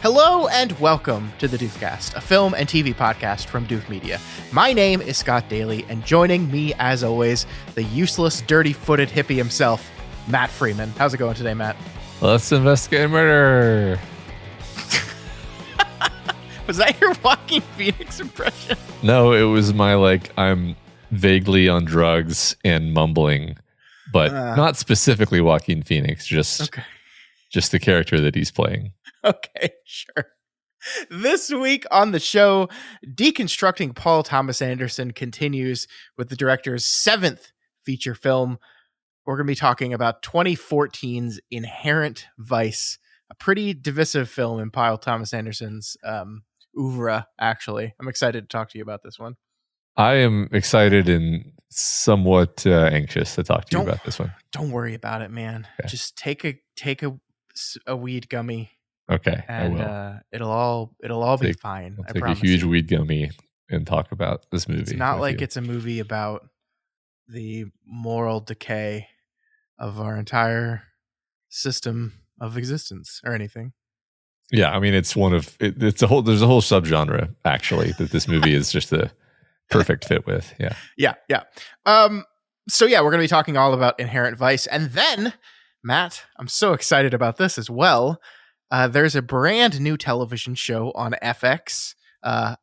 Hello and welcome to the Doofcast, a film and TV podcast from Doof Media. My name is Scott Daly, and joining me, as always, the useless, dirty-footed hippie himself, Matt Freeman. How's it going today, Matt? Let's investigate murder. Was that your Joaquin Phoenix impression? No, it was my, I'm vaguely on drugs and mumbling, but not specifically Joaquin Phoenix, just the character that he's playing. Okay, sure. This week on the show, Deconstructing Paul Thomas Anderson continues with the director's 7th feature film. We're going to be talking about 2014's Inherent Vice, a pretty divisive film in Paul Thomas Anderson's oeuvre, actually. I'm excited to talk to you about this one. I am excited and somewhat anxious to talk to you about this one. Don't worry about it, man. Okay. Just take a weed gummy. Okay, and it'll all be fine. I'll take a huge weed gummy and talk about this movie. It's not like it's a movie about the moral decay of our entire system of existence or anything. Yeah, I mean, it's there's a whole subgenre actually that this movie is just a perfect fit with. Yeah. So we're going to be talking all about Inherent Vice, and then Matt, I'm so excited about this as well. There's a brand new television show on FX. I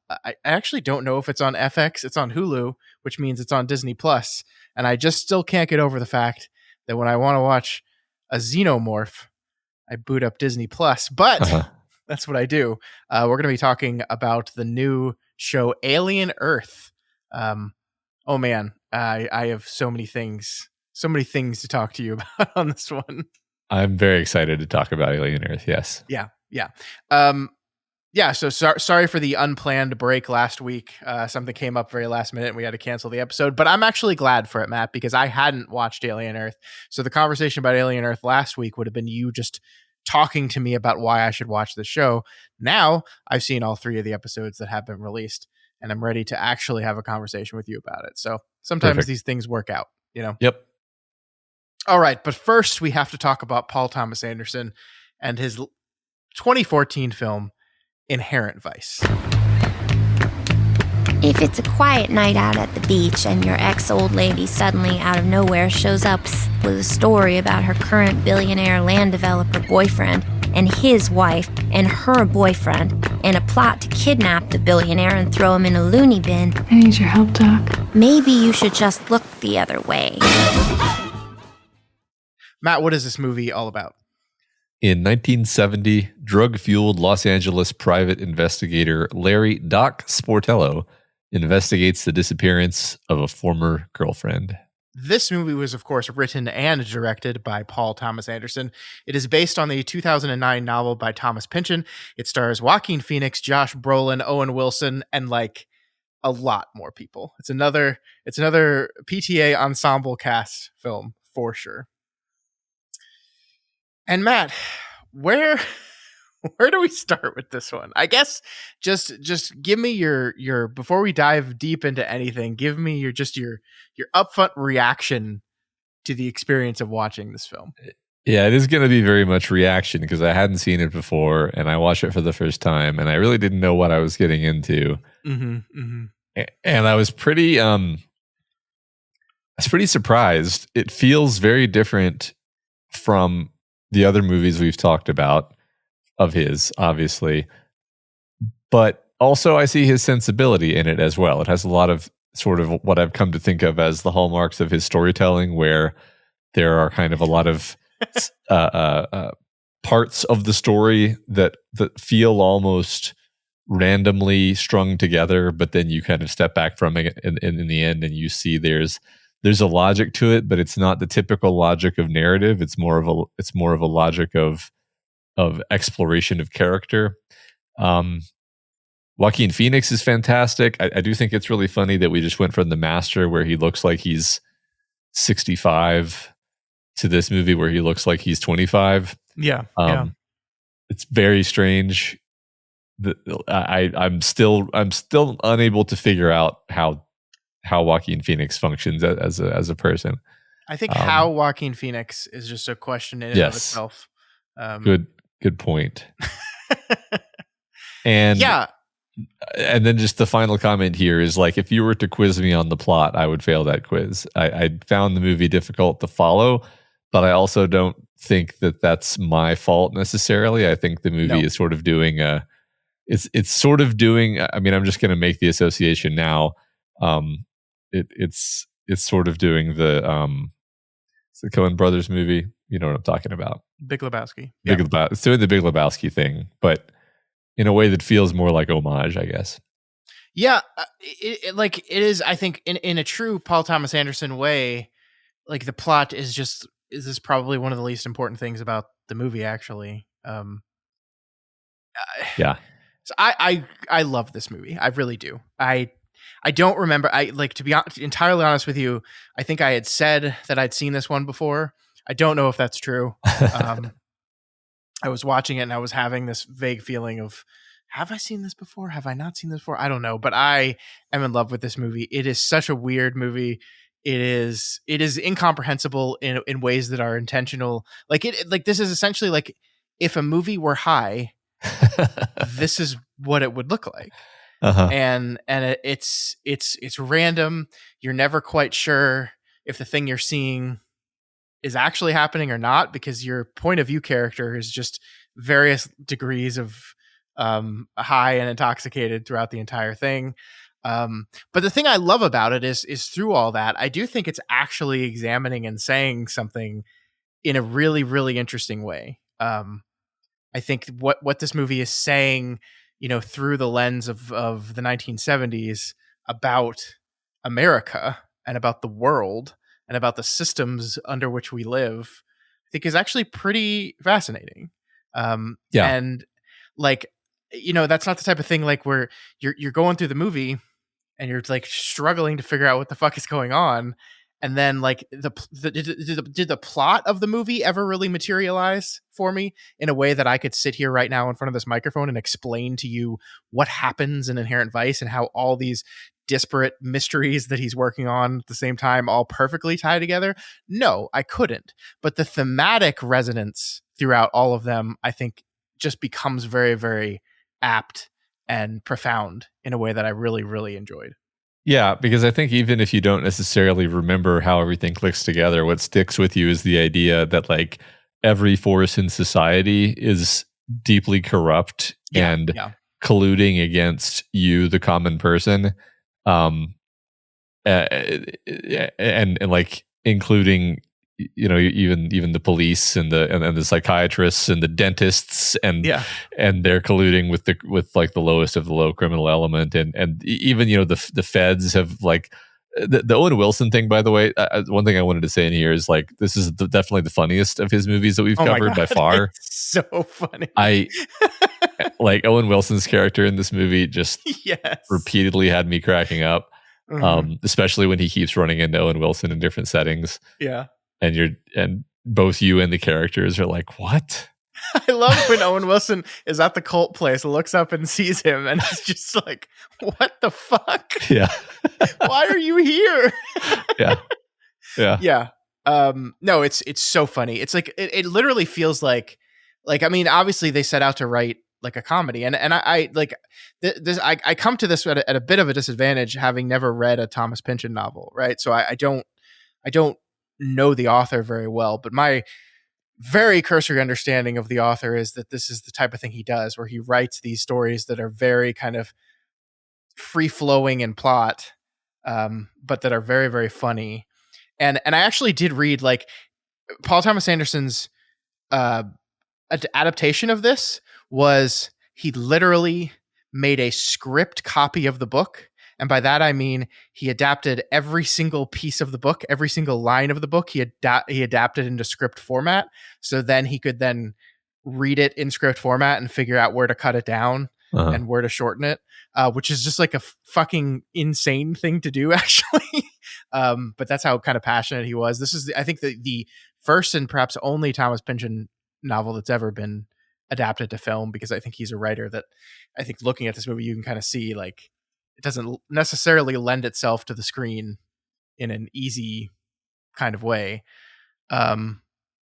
actually don't know if it's on FX. It's on Hulu, which means it's on Disney Plus. And I just still can't get over the fact that when I want to watch a xenomorph, I boot up Disney Plus. But that's what I do. We're going to be talking about the new show Alien Earth. Oh man, I have so many things to talk to you about on this one. I'm very excited to talk about Alien Earth. Yes. Yeah. So sorry for the unplanned break last week. Something came up very last minute and we had to cancel the episode, but I'm actually glad for it, Matt, because I hadn't watched Alien Earth. So the conversation about Alien Earth last week would have been you just talking to me about why I should watch the show. Now I've seen all 3 of the episodes that have been released and I'm ready to actually have a conversation with you about it. So sometimes these things work out, you know? Yep. All right, but first we have to talk about Paul Thomas Anderson and his 2014 film, Inherent Vice. If it's a quiet night out at the beach and your ex-old lady suddenly out of nowhere shows up with a story about her current billionaire land developer boyfriend and his wife and her boyfriend and a plot to kidnap the billionaire and throw him in a loony bin, I need your help, Doc. Maybe you should just look the other way. Matt, what is this movie all about? In 1970, drug-fueled Los Angeles private investigator Larry Doc Sportello investigates the disappearance of a former girlfriend. This movie was, of course, written and directed by Paul Thomas Anderson. It is based on the 2009 novel by Thomas Pynchon. It stars Joaquin Phoenix, Josh Brolin, Owen Wilson, and a lot more people. It's another PTA ensemble cast film for sure. And Matt, where do we start with this one? I guess just give me your before we dive deep into anything, give me your upfront reaction to the experience of watching this film. Yeah, it is going to be very much reaction because I hadn't seen it before and I watched it for the first time and I really didn't know what I was getting into. And I was pretty surprised. It feels very different from the other movies we've talked about of his, obviously. But also I see his sensibility in it as well. It has a lot of sort of what I've come to think of as the hallmarks of his storytelling, where there are kind of a lot of parts of the story that feel almost randomly strung together, but then you kind of step back from it in the end and you see there's a logic to it, but it's not the typical logic of narrative. It's more of a logic of exploration of character. Joaquin Phoenix is fantastic. I do think it's really funny that we just went from The Master, where he looks like he's 65, to this movie where he looks like he's 25. Yeah. It's very strange. I'm still unable to figure out how Joaquin Phoenix functions as a person. I think how Joaquin Phoenix is just a question in and of itself. Good point. And Yeah. and then just the final comment here is like, if you were to quiz me on the plot, I would fail that quiz. I found the movie difficult to follow, but I also don't think that that's my fault necessarily. I think the movie No. is sort of doing it's sort of doing. I mean, I'm just going to make the association now. It's sort of doing it's the Coen Brothers movie. You know what I'm talking about? Big Lebowski. It's doing the Big Lebowski thing, but in a way that feels more like homage, I guess. Yeah, it is. I think in a true Paul Thomas Anderson way, like the plot is probably one of the least important things about the movie. Actually, Yeah. So I love this movie. I really do. I don't remember. I like to be entirely honest with you. I think I had said that I'd seen this one before. I don't know if that's true. I was watching it and I was having this vague feeling of, have I seen this before? Have I not seen this before? I don't know, but I am in love with this movie. It is such a weird movie. It is incomprehensible in ways that are intentional. Like this is essentially like if a movie were high, this is what it would look like. Uh-huh. And it's random. You're never quite sure if the thing you're seeing is actually happening or not, because your point of view character is just various degrees of high and intoxicated throughout the entire thing. But the thing I love about it is through all that, I do think it's actually examining and saying something in a really, really interesting way. I think what this movie is saying, through the lens of the 1970s about America and about the world and about the systems under which we live, I think is actually pretty fascinating. And like, that's not the type of thing like where you're going through the movie and you're like struggling to figure out what the fuck is going on. And then like did the plot of the movie ever really materialize for me in a way that I could sit here right now in front of this microphone and explain to you what happens in Inherent Vice and how all these disparate mysteries that he's working on at the same time all perfectly tie together? No, I couldn't. But the thematic resonance throughout all of them, I think, just becomes very, very apt and profound in a way that I really, really enjoyed. Yeah, because I think even if you don't necessarily remember how everything clicks together, what sticks with you is the idea that like every force in society is deeply corrupt and colluding against you, the common person, and like including even the police and the psychiatrists and the dentists and they're colluding with like the lowest of the low criminal element and even the feds have like the Owen Wilson thing, by the way. One thing I wanted to say in here is like this is definitely the funniest of his movies that we've covered by far. It's so funny. I like Owen Wilson's character in this movie just repeatedly had me cracking up. Especially when he keeps running into Owen Wilson in different settings. Yeah. And both you and the characters are like, what? I love when Owen Wilson is at the cult place, looks up and sees him, and is just like, what the fuck? Yeah. Why are you here? Yeah. No, it's so funny. It's like it literally feels like I mean, obviously they set out to write like a comedy, and I like this. I come to this at a bit of a disadvantage, having never read a Thomas Pynchon novel, right? So I don't know the author very well, but my very cursory understanding of the author is that this is the type of thing he does, where he writes these stories that are very kind of free flowing in plot, but that are very, very funny. And I actually did read like Paul Thomas Anderson's adaptation of this was he literally made a script copy of the book. And by that, I mean, he adapted every single piece of the book, every single line of the book. He adapted into script format. So then he could then read it in script format and figure out where to cut it down and where to shorten it, which is just like a fucking insane thing to do, actually. But that's how kind of passionate he was. This is, I think, the first and perhaps only Thomas Pynchon novel that's ever been adapted to film, because I think he's a writer that I think looking at this movie, you can kind of see like, it doesn't necessarily lend itself to the screen in an easy kind of way.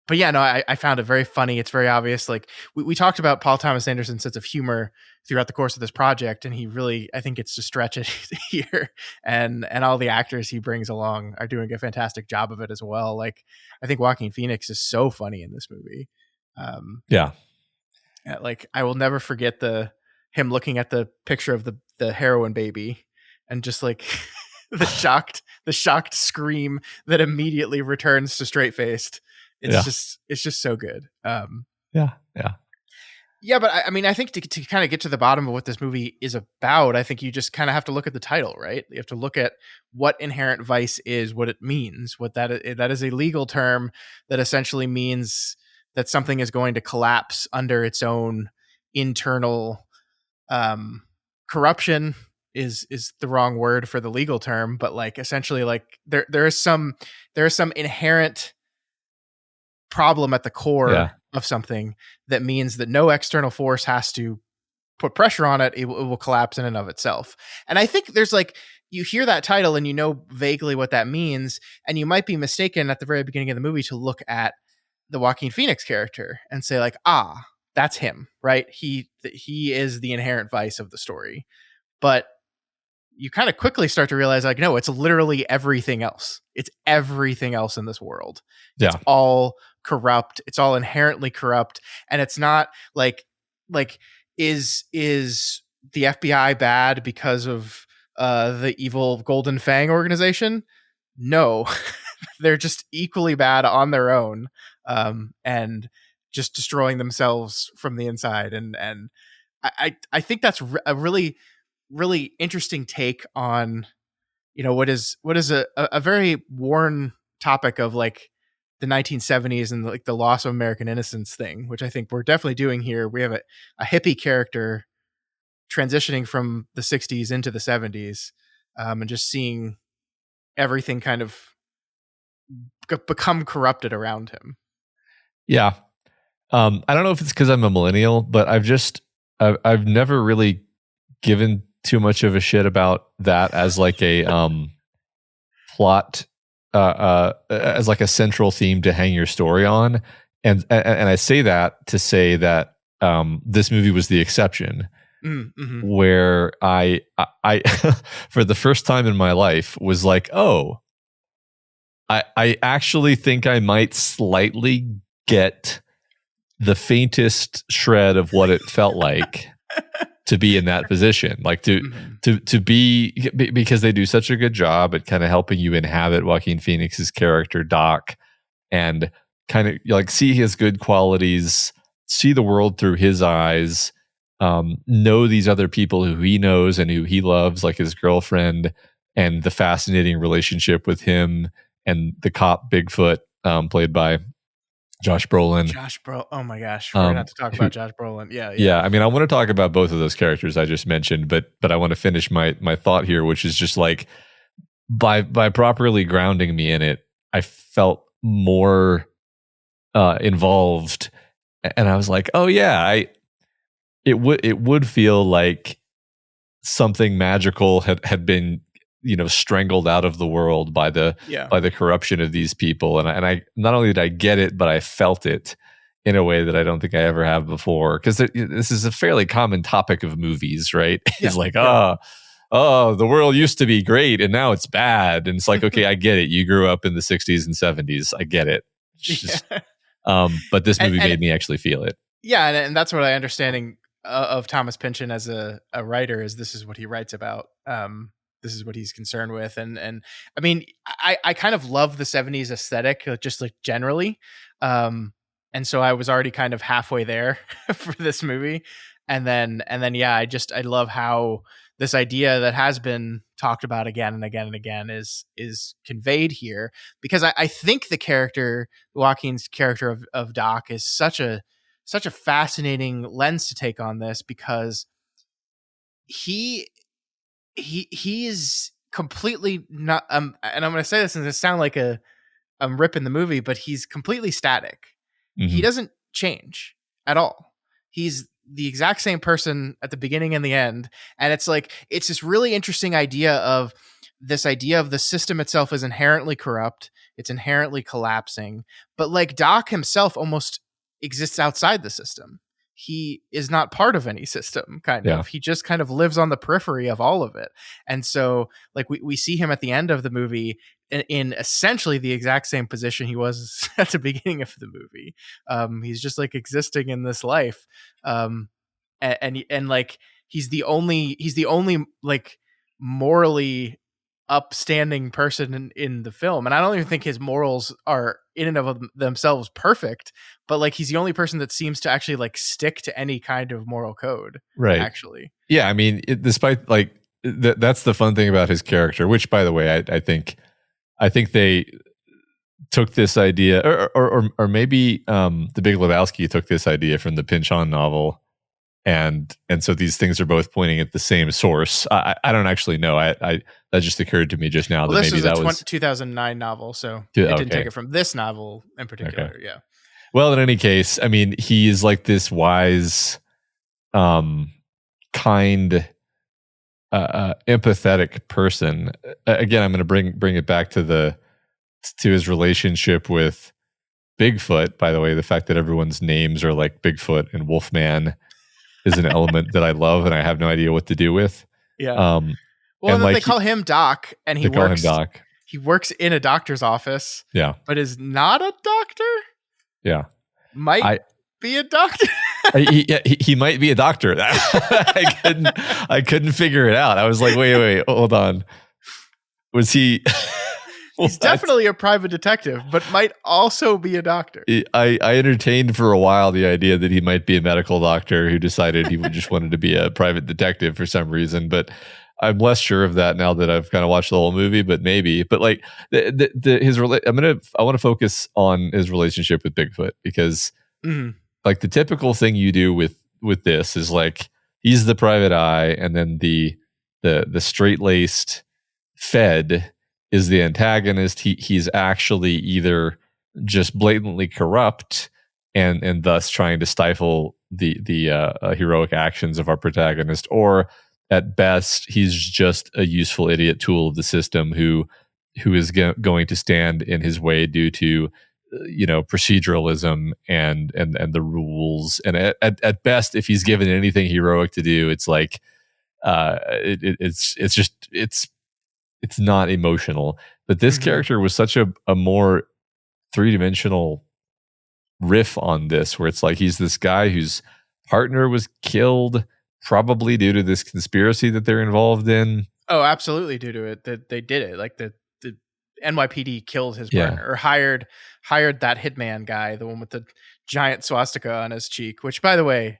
but yeah, no, I found it very funny. It's very obvious. Like we talked about Paul Thomas Anderson's sense of humor throughout the course of this project, and he really, I think, gets to stretch it here. And all the actors he brings along are doing a fantastic job of it as well. Like I think Joaquin Phoenix is so funny in this movie. Yeah. Like I will never forget him looking at the picture of the heroin baby and just like the shocked scream that immediately returns to straight faced. It's just so good. Yeah. Yeah, but I mean, I think to kind of get to the bottom of what this movie is about, I think you just kind of have to look at the title, right? You have to look at what inherent vice is, what it means, what that is a legal term that essentially means that something is going to collapse under its own internal corruption is the wrong word for the legal term, but like essentially like there is some inherent problem at the core of something that means that no external force has to put pressure on it. It will collapse in and of itself. And I think there's like, you hear that title and you know vaguely what that means, and you might be mistaken at the very beginning of the movie to look at the Joaquin Phoenix character and say like, that's him, right? He is the inherent vice of the story. But you kind of quickly start to realize like, no, it's literally everything else. It's everything else in this world. It's all corrupt. It's all inherently corrupt. And it's not like is the FBI bad because of the evil Golden Fang organization? No, they're just equally bad on their own, and just destroying themselves from the inside. And I think that's a really, really interesting take on, you know, what is a very worn topic of like the 1970s and like the loss of American innocence thing, which I think we're definitely doing here. We have a hippie character transitioning from the 60s into the 70s, and just seeing everything kind of become corrupted around him. Yeah. I don't know if it's because I'm a millennial, but I've never really given too much of a shit about that as like a plot, as like a central theme to hang your story on. And I say that to say that this movie was the exception, where I for the first time in my life was like, oh, I actually think I might slightly get the faintest shred of what it felt like to be in that position, like to be, because they do such a good job at kind of helping you inhabit Joaquin Phoenix's character Doc and kind of like see his good qualities, see the world through his eyes, know these other people who he knows and who he loves, like his girlfriend, and the fascinating relationship with him and the cop Bigfoot, played by Josh Brolin. Oh my gosh, we're gonna have to talk about Josh Brolin. Yeah. I mean, I want to talk about both of those characters I just mentioned, but I want to finish my thought here, which is just like by properly grounding me in it, I felt more involved, and I was like, oh yeah, it would feel like something magical had been, you know, strangled out of the world by the corruption of these people. And I not only did I get it, but I felt it in a way that I don't think I ever have before. Because this is a fairly common topic of movies, right? It's like, the world used to be great and now it's bad. And it's like, okay, I get it. You grew up in the 60s and 70s. I get it. Just, but this movie made me actually feel it. Yeah, and that's what I understanding of Thomas Pynchon as a writer is. This is what he writes about. This is what he's concerned with. And I mean, I kind of love the 70s aesthetic, just like generally. And so I was already kind of halfway there for this movie. And then, yeah, I love how this idea that has been talked about again and again and again is conveyed here, because I think the character, Joaquin's character of Doc, is such a fascinating lens to take on this, because he is completely not, and I'm going to say this and it sound like I'm ripping the movie, but he's completely static. He doesn't change at all. He's the exact same person at the beginning and the end. And it's like, it's this really interesting idea of this idea of the system itself is inherently corrupt, it's inherently collapsing, but like Doc himself almost exists outside the system. He is not part of any system, kind Yeah. of. He just kind of lives on the periphery of all of it. And so like we see him at the end of the movie in essentially the exact same position he was at the beginning of the movie. He's just like existing in this life. And like he's the only like morally upstanding person in the film, and I don't even think his morals are in and of themselves perfect, but like he's the only person that seems to actually like stick to any kind of moral code, Right. actually. Yeah, I mean, despite like that's the fun thing about his character, which by the way, I think they took this idea, or maybe the Big Lebowski took this idea from the Pynchon novel. And so these things are both pointing at the same source. I don't actually know. I that just occurred to me just now that This maybe was that was 2009 novel, so it didn't take it from this novel in particular. Okay. Yeah. Well, in any case, I mean, he's like this wise, kind, empathetic person. Again, I'm going to bring it back to his relationship with Bigfoot. By the way, the fact that everyone's names are like Bigfoot and Wolfman is an element that I love, and I have no idea what to do with. Yeah. Well, and like, they call him Doc, and he call him Doc. He works in a doctor's office. Yeah, but is not a doctor. Yeah, might be a doctor. he might be a doctor. I couldn't figure it out. I was like, wait, hold on. Was he? He's definitely a private detective, but might also be a doctor. I entertained for a while the idea that he might be a medical doctor who decided he just wanted to be a private detective for some reason, but I'm less sure of that now that I've kind of watched the whole movie. But maybe. But like I want to focus on his relationship with Bigfoot, because like the typical thing you do with this is like he's the private eye, and then the straight-laced Fed is the antagonist. He's actually either just blatantly corrupt and thus trying to stifle the heroic actions of our protagonist, or at best he's just a useful idiot tool of the system who is going to stand in his way due to proceduralism and the rules. And at best, if he's given anything heroic to do, it's like it's not emotional. But this character was such a more three-dimensional riff on this, where it's like he's this guy whose partner was killed, probably due to this conspiracy that they're involved in. Oh, absolutely, due to it. That they did it. Like the NYPD killed his partner, or hired that hitman guy, the one with the giant swastika on his cheek. Which, by the way,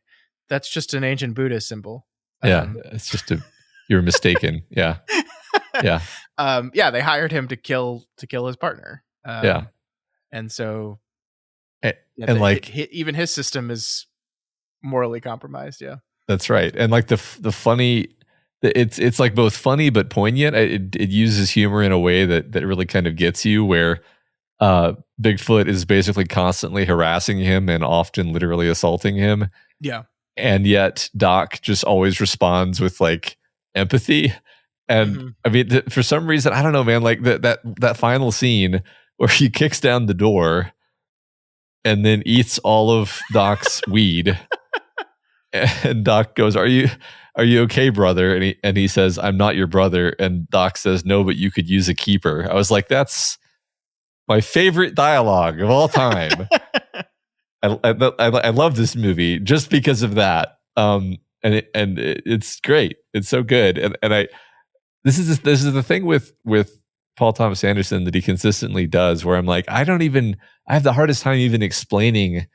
that's just an ancient Buddhist symbol. Yeah, it's just you're mistaken. Yeah. Yeah. They hired him to kill his partner. And so even his system is morally compromised. Yeah. That's right. And like the funny, it's like both funny but poignant. It uses humor in a way that really kind of gets you, where Bigfoot is basically constantly harassing him and often literally assaulting him. Yeah. And yet Doc just always responds with like empathy. And I mean, for some reason, I don't know, man, like that final scene where he kicks down the door and then eats all of Doc's weed. And Doc goes, Are you okay, brother? And he says, I'm not your brother. And Doc says, no, but you could use a keeper. I was like, that's my favorite dialogue of all time. I love this movie just because of that. And it's great. It's so good. And this is the thing with Paul Thomas Anderson that he consistently does, where I'm like, I have the hardest time even explaining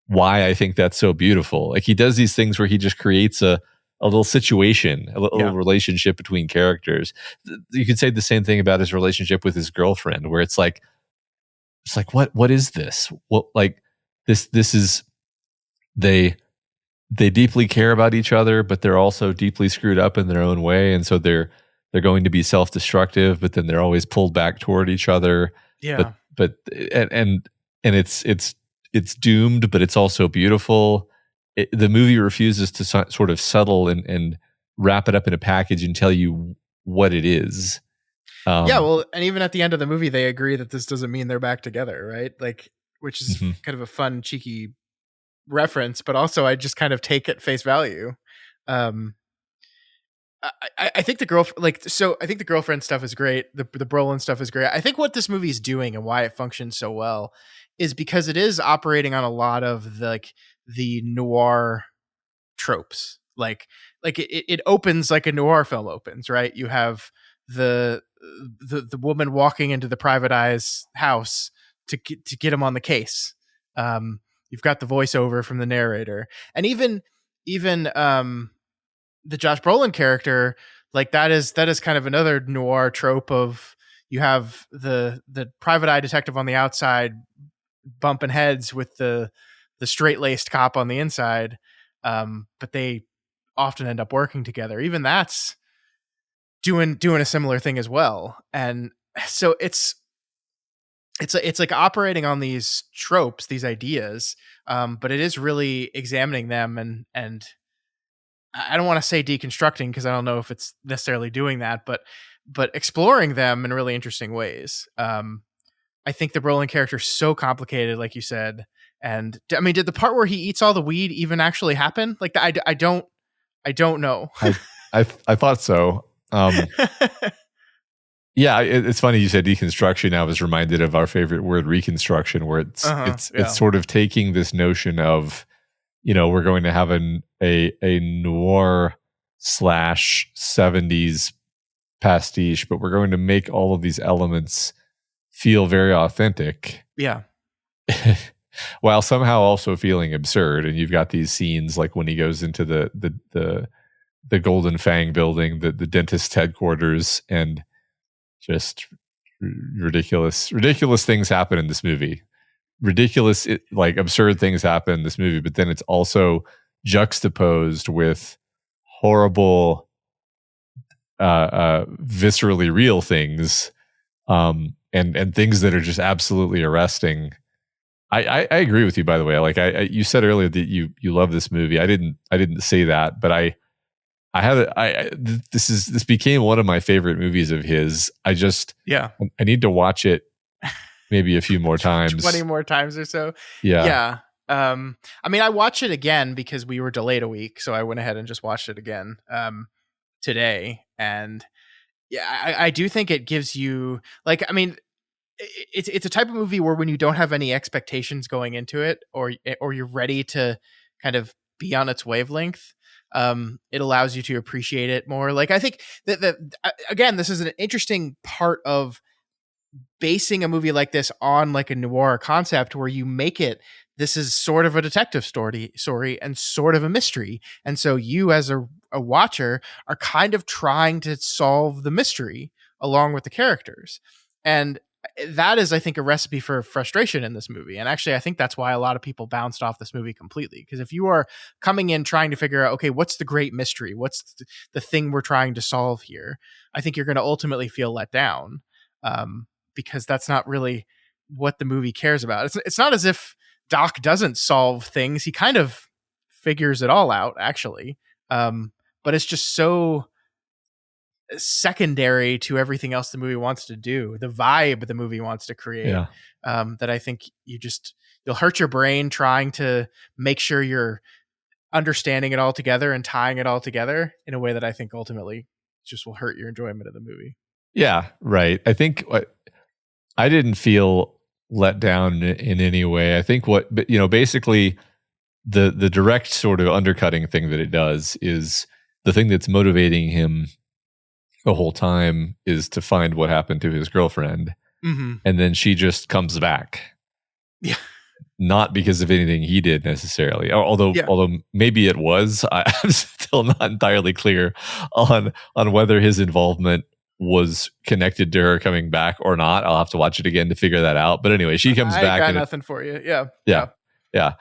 why I think that's so beautiful. Like he does these things where he just creates a little situation, a little relationship between characters. You could say the same thing about his relationship with his girlfriend, where it's like what is this? Well, like this is they deeply care about each other, but they're also deeply screwed up in their own way, and so they're going to be self-destructive, but then they're always pulled back toward each other. Yeah. But it's doomed, but it's also beautiful. The movie refuses to sort of settle and wrap it up in a package and tell you what it is. Yeah, well, and even at the end of the movie, they agree that this doesn't mean they're back together, right? Like, which is kind of a fun, cheeky reference, but also I just kind of take at face value. I think the I think the girlfriend stuff is great. The Brolin stuff is great. I think what this movie is doing and why it functions so well is because it is operating on a lot of the noir tropes. It opens like a noir film opens, right? You have the woman walking into the private eye's house to get him on the case. You've got the voiceover from the narrator, and even the Josh Brolin character, like that is kind of another noir trope of you have the private eye detective on the outside bumping heads with the straight laced cop on the inside, but they often end up working together. Even that's doing a similar thing as well, and so it's like operating on these tropes, these ideas, but it is really examining them and I don't want to say deconstructing because I don't know if it's necessarily doing that, but exploring them in really interesting ways. I think the Brolin character is so complicated, like you said. And I mean, did the part where he eats all the weed even actually happen? Like, I don't know. I thought so. Yeah, it's funny you said deconstruction. I was reminded of our favorite word, reconstruction, where it's sort of taking this notion of, we're going to have a noir / 70s pastiche, but we're going to make all of these elements feel very authentic. Yeah. While somehow also feeling absurd. And you've got these scenes like when he goes into the Golden Fang building, the dentist's headquarters, and just ridiculous things happen in this movie. Absurd things happen in this movie, but then it's also juxtaposed with horrible, viscerally real things, and things that are just absolutely arresting. I agree with you, by the way. Like you said earlier that you love this movie. I didn't say that, but this became one of my favorite movies of his. I need to watch it maybe a few more times. 20 more times or so. Yeah. I mean, I watched it again because we were delayed a week, so I went ahead and just watched it again today. And yeah, I do think it gives you it's a type of movie where when you don't have any expectations going into it, or you're ready to kind of be on its wavelength, it allows you to appreciate it more. Like, I think that again, this is an interesting part of basing a movie like this on like a noir concept where you make it, this is sort of a detective story and sort of a mystery. And so you as a watcher are kind of trying to solve the mystery along with the characters. And that is, I think, a recipe for frustration in this movie. And actually, I think that's why a lot of people bounced off this movie completely. Because if you are coming in trying to figure out, okay, what's the great mystery? What's the thing we're trying to solve here? I think you're going to ultimately feel let down. Because that's not really what the movie cares about. It's not as if Doc doesn't solve things. He kind of figures it all out, actually. But it's just so secondary to everything else the movie wants to do, the vibe the movie wants to create. That I think you'll hurt your brain trying to make sure you're understanding it all together and tying it all together in a way that I think ultimately just will hurt your enjoyment of the movie. Yeah, right. I think I didn't feel let down in any way. I think basically the direct sort of undercutting thing that it does is the thing that's motivating him the whole time is to find what happened to his girlfriend. Mm-hmm. And then she just comes back. Yeah. Not because of anything he did necessarily. Although maybe it was. I'm still not entirely clear on whether his involvement was connected to her coming back or not. I'll have to watch it again to figure that out. But anyway, she comes back. I got nothing for you. Yeah.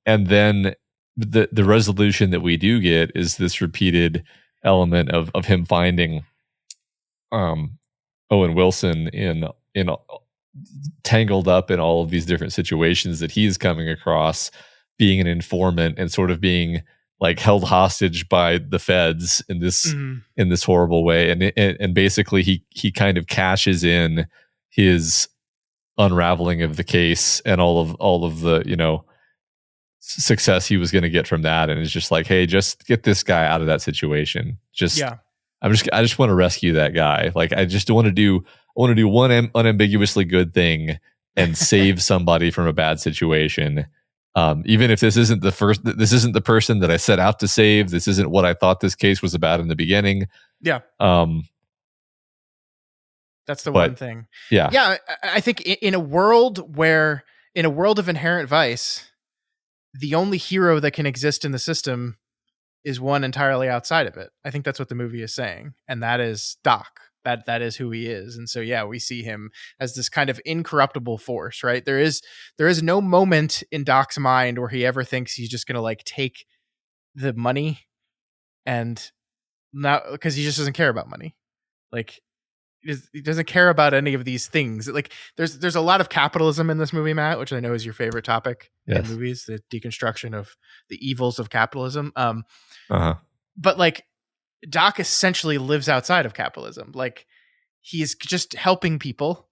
And then the resolution that we do get is this repeated element of him finding Owen Wilson in tangled up in all of these different situations that he's coming across, being an informant and sort of being like held hostage by the feds in this horrible way, and basically he kind of cashes in his unraveling of the case and all of the, you know, success he was going to get from that, and it's just like, hey, just get this guy out of that situation. I just want to rescue that guy. Like, I just want to do one unambiguously good thing and save somebody from a bad situation. Even if this isn't the person that I set out to save. This isn't what I thought this case was about in the beginning. Yeah. That's the one thing. Yeah. Yeah. I think in a world of inherent vice, the only hero that can exist in the system is one entirely outside of it. I think that's what the movie is saying. And that is Doc. That is who he is. And so, yeah, we see him as this kind of incorruptible force, right? There is no moment in Doc's mind where he ever thinks he's just going to like take the money, and not because he just doesn't care about money. Like, he doesn't care about any of these things. Like, there's a lot of capitalism in this movie, Matt, which I know is your favorite topic in movies, the deconstruction of the evils of capitalism. But like, Doc essentially lives outside of capitalism. Like, he's just helping people.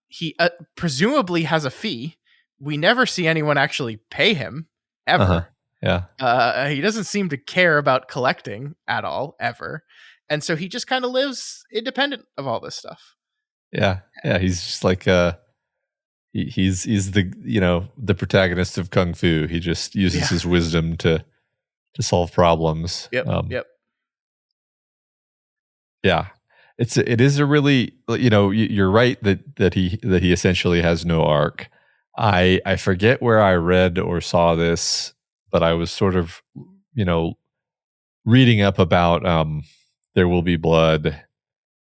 He presumably has a fee. We never see anyone actually pay him ever. Yeah. He doesn't seem to care about collecting at all, ever. And so he just kind of lives independent of all this stuff. Yeah. Yeah. He's just like, he's the, you know, the protagonist of Kung Fu. He just uses his wisdom to solve problems. Yep. Yeah. It is a really, you know, you're right that he essentially has no arc. I forget where I read or saw this, but I was sort of, you know, reading up about There Will Be Blood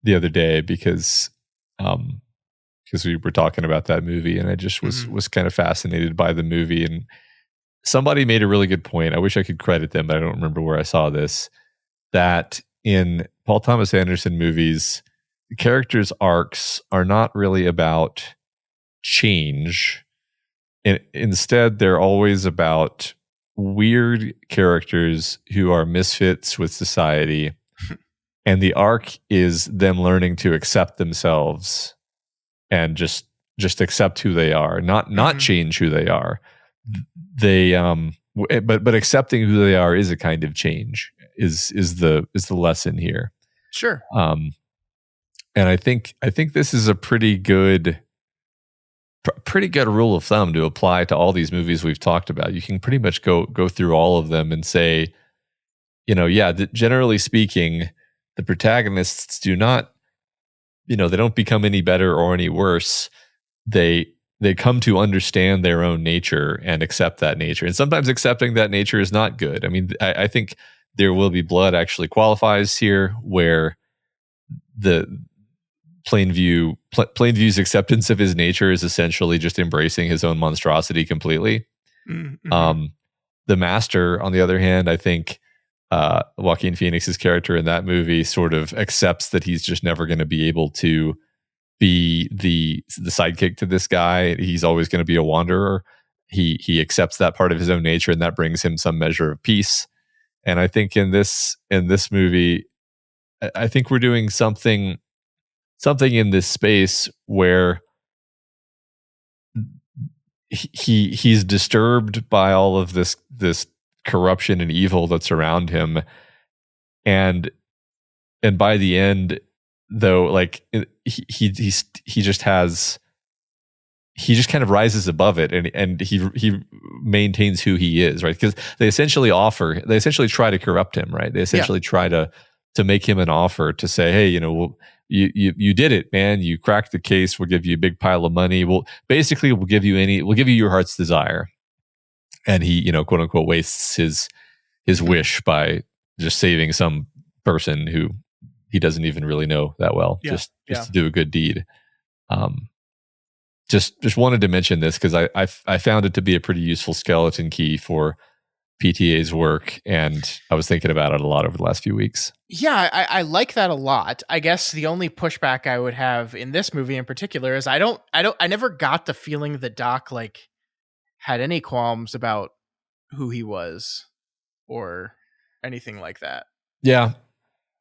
the other day because we were talking about that movie, and I just was kind of fascinated by the movie. And somebody made a really good point. I wish I could credit them, but I don't remember where I saw this. That in Paul Thomas Anderson movies, the characters' arcs are not really about change. Instead, they're always about weird characters who are misfits with society. And the arc is them learning to accept themselves and just accept who they are, not change who they are. They but accepting who they are is a kind of change. Is the lesson here. Sure. And I think this is a pretty good rule of thumb to apply to all these movies we've talked about. You can pretty much go through all of them and say, you know, generally speaking, the protagonists do not, you know, they don't become any better or any worse. They come to understand their own nature and accept that nature. And sometimes accepting that nature is not good. I mean, I think There Will Be Blood actually qualifies here, where the Plainview's acceptance of his nature is essentially just embracing his own monstrosity completely. Mm-hmm. The Master, on the other hand, I think Joaquin Phoenix's character in that movie sort of accepts that he's just never going to be able to be the sidekick to this guy. He's always going to be a wanderer. He accepts that part of his own nature, and that brings him some measure of peace. And I think in this movie, I think we're doing something in this space where he's disturbed by all of this corruption and evil that's around him, and by the end, though, like he just kind of rises above it, and he maintains who he is, right? Because they essentially try to corrupt him, right? They essentially try to make him an offer to say, hey, you know, you did it, man. You cracked the case. We'll give you a big pile of money. We'll give you your heart's desire. And he, you know, quote unquote, wastes his wish by just saving some person who he doesn't even really know that well, just to do a good deed. Just wanted to mention this because I found it to be a pretty useful skeleton key for PTA's work, and I was thinking about it a lot over the last few weeks. Yeah, I like that a lot. I guess the only pushback I would have in this movie in particular is I never got the feeling that Doc like had any qualms about who he was. or anything like that. Yeah.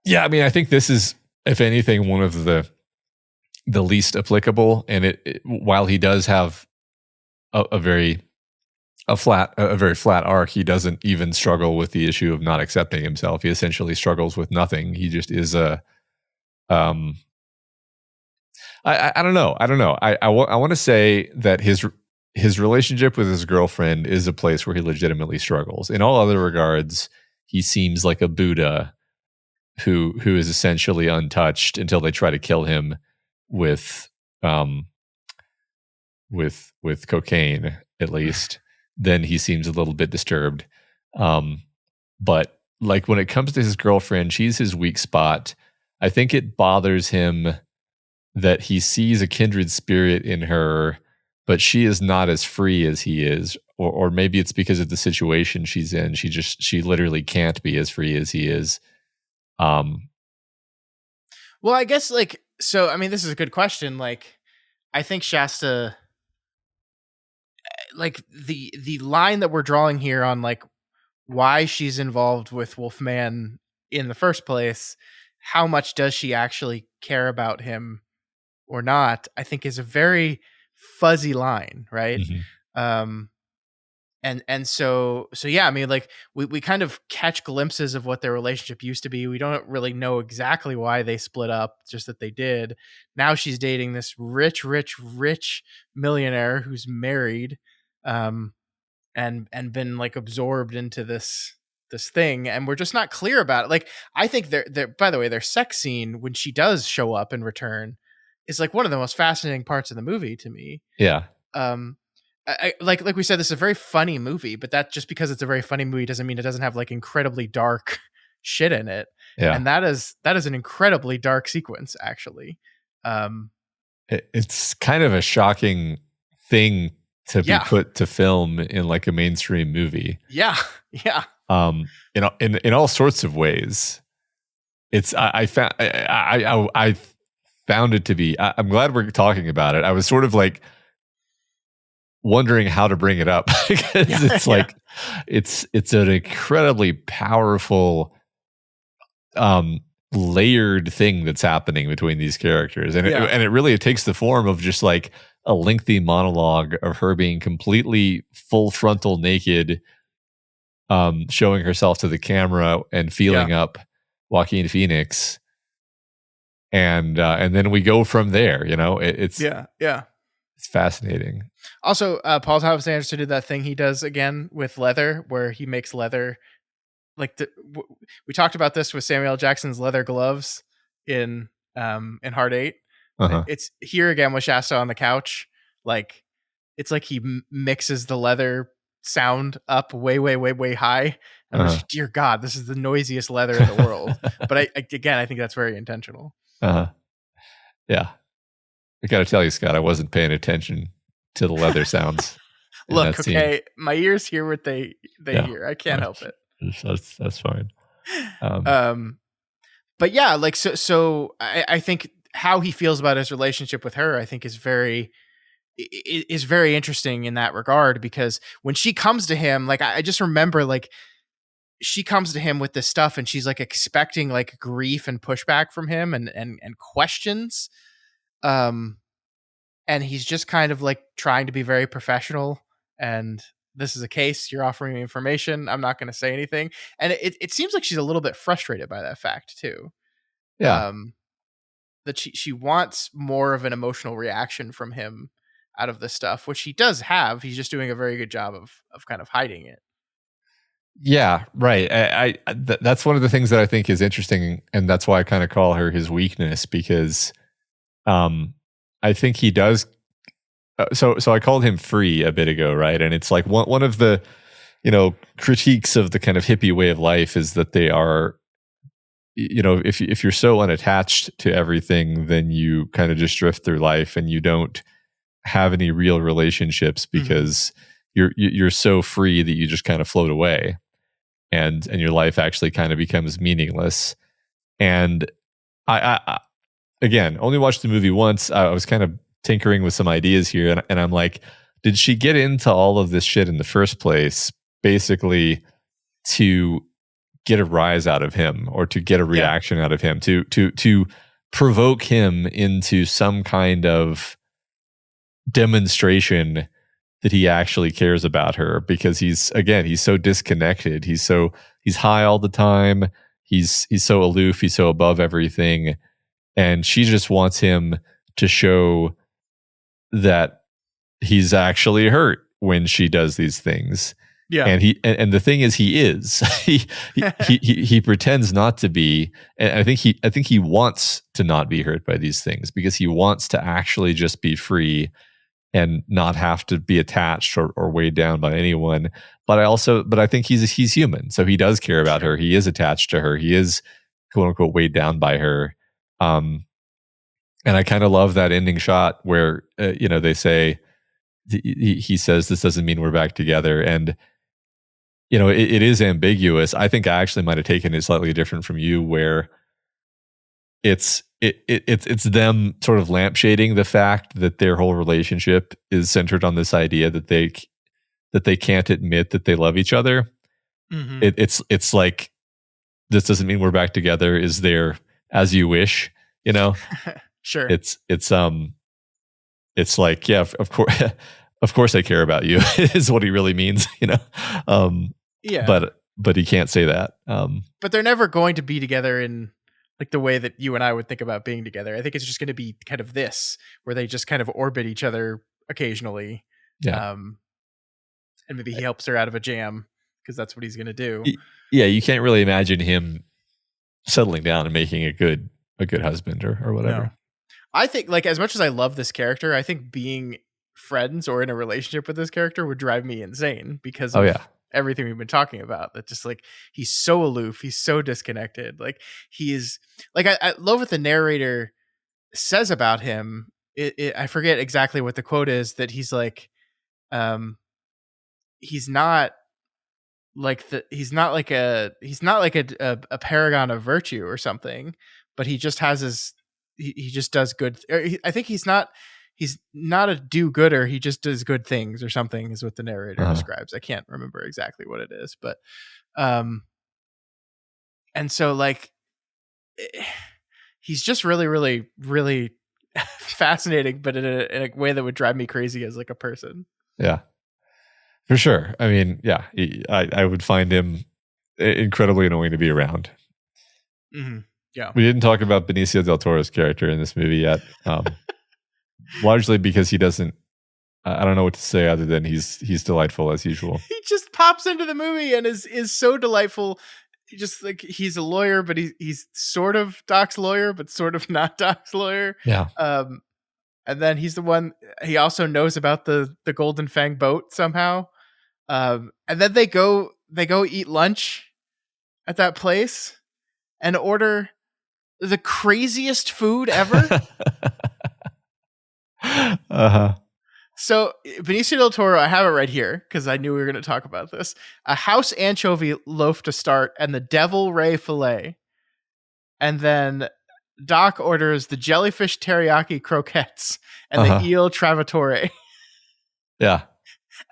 I mean, I think this is, if anything, one of the least applicable. And it while he does have a very flat arc, he doesn't even struggle with the issue of not accepting himself. He essentially struggles with nothing. He just is a I don't know. I want to say that his relationship with his girlfriend is a place where he legitimately struggles. In all other regards, he seems like a Buddha who is essentially untouched until they try to kill him with cocaine, at least. Then he seems a little bit disturbed. But like when it comes to his girlfriend, she's his weak spot. I think it bothers him that he sees a kindred spirit in her, but she is not as free as he is. Or maybe it's because of the situation she's in. She literally can't be as free as he is. Well, I guess so, I mean, this is a good question. Like, I think Shasta, like the line that we're drawing here on like why she's involved with Wolfman in the first place, how much does she actually care about him or not, I think is a very fuzzy line, right? Mm-hmm. And so yeah, I mean, like we kind of catch glimpses of what their relationship used to be. We don't really know exactly why they split up, just that they did. Now she's dating this rich millionaire who's married, and been like absorbed into this thing, and we're just not clear about it. Like, I think they're by the way, their sex scene when she does show up in return is like one of the most fascinating parts of the movie to me. Yeah. Like we said, this is a very funny movie, but that just because it's a very funny movie doesn't mean it doesn't have like incredibly dark shit in it. Yeah. And that is an incredibly dark sequence, actually. It's kind of a shocking thing to be put to film in like a mainstream movie. Yeah. In all sorts of ways. I found it to be. I'm glad we're talking about it. I was sort of like wondering how to bring it up because it's like it's an incredibly powerful, layered thing that's happening between these characters, and it takes the form of just like a lengthy monologue of her being completely full frontal naked, showing herself to the camera and feeling up Joaquin Phoenix, and then we go from there. It's it's fascinating. Also, Paul Thomas Anderson did that thing he does again with leather, where he makes leather like we talked about this with Samuel L. Jackson's leather gloves in Hard Eight. Uh-huh. It's here again with Shasta on the couch. Like, it's like he mixes the leather sound up way high. And I'm just, dear God, this is the noisiest leather in the world. But I think that's very intentional. Yeah. I got to tell you, Scott, I wasn't paying attention to the leather sounds. Look, okay, my ears hear what they hear. I can't help it. That's fine. But yeah, like so I think how he feels about his relationship with her, I think is very interesting in that regard, because when she comes to him, like I just remember like she comes to him with this stuff and she's like expecting like grief and pushback from him and questions. And he's just kind of like trying to be very professional, and this is a case, you're offering me information, I'm not going to say anything. And it seems like she's a little bit frustrated by that fact too. Yeah. That she wants more of an emotional reaction from him out of this stuff, which he does have. He's just doing a very good job of kind of hiding it. Yeah, right. That's one of the things that I think is interesting, and that's why I kind of call her his weakness, because I think he does. So I called him free a bit ago, right? And it's like one of the, critiques of the kind of hippie way of life is that they are, if you're so unattached to everything, then you kind of just drift through life and you don't have any real relationships because you're so free that you just kind of float away, and your life actually kind of becomes meaningless. And I again, only watched the movie once. I was kind of tinkering with some ideas here, and I'm like, did she get into all of this shit in the first place basically to get a rise out of him or to get a reaction out of him, to provoke him into some kind of demonstration that he actually cares about her, because he's so disconnected. He's high all the time. He's so aloof. He's so above everything. And she just wants him to show that he's actually hurt when she does these things. Yeah. And the thing is, he is. he pretends not to be. And I think he wants to not be hurt by these things, because he wants to actually just be free and not have to be attached or weighed down by anyone. But I think he's human. So he does care about her. He is attached to her. He is, quote unquote, weighed down by her. And I kind of love that ending shot where, they say, he says, "This doesn't mean we're back together." And, it is ambiguous. I think I actually might have taken it slightly different from you, where it's them sort of lampshading the fact that their whole relationship is centered on this idea that they can't admit that they love each other. Mm-hmm. It's like, "This doesn't mean we're back together" is there as you wish, Sure. It's like, yeah, of course, of course I care about you is what he really means, Yeah. But he can't say that. But they're never going to be together in like the way that you and I would think about being together. I think it's just going to be kind of this, where they just kind of orbit each other occasionally. Yeah. And maybe he helps her out of a jam because that's what he's going to do. Yeah. You can't really imagine him settling down and making a good husband or whatever. No. I think, like, as much as I love this character, I think being friends or in a relationship with this character would drive me insane because of everything we've been talking about. That just, like, he's so aloof, he's so disconnected. Like, he's like, I love what the narrator says about him. I forget exactly what the quote is, that he's like, he's not like a paragon of virtue or something, but he just has he just does good. I think he's not a do-gooder. He just does good things or something is what the narrator describes. I can't remember exactly what it is, but, and so, like, he's just really, really, really fascinating, but in a way that would drive me crazy as like a person. Yeah, for sure. I mean, yeah, I would find him incredibly annoying to be around. Mm-hmm. Yeah. We didn't talk about Benicio del Toro's character in this movie yet. Largely because he doesn't, I don't know what to say other than he's delightful as usual. He just pops into the movie and is so delightful. He just, like, he's a lawyer, but he's sort of Doc's lawyer, but sort of not Doc's lawyer. Yeah. And then he's the one, he also knows about the Golden Fang boat somehow. And then they go eat lunch at that place and order the craziest food ever. So Benicio del Toro, I have it right here because I knew we were going to talk about this. A house anchovy loaf to start and the devil ray fillet. And then Doc orders the jellyfish teriyaki croquettes and the eel travatore. Yeah.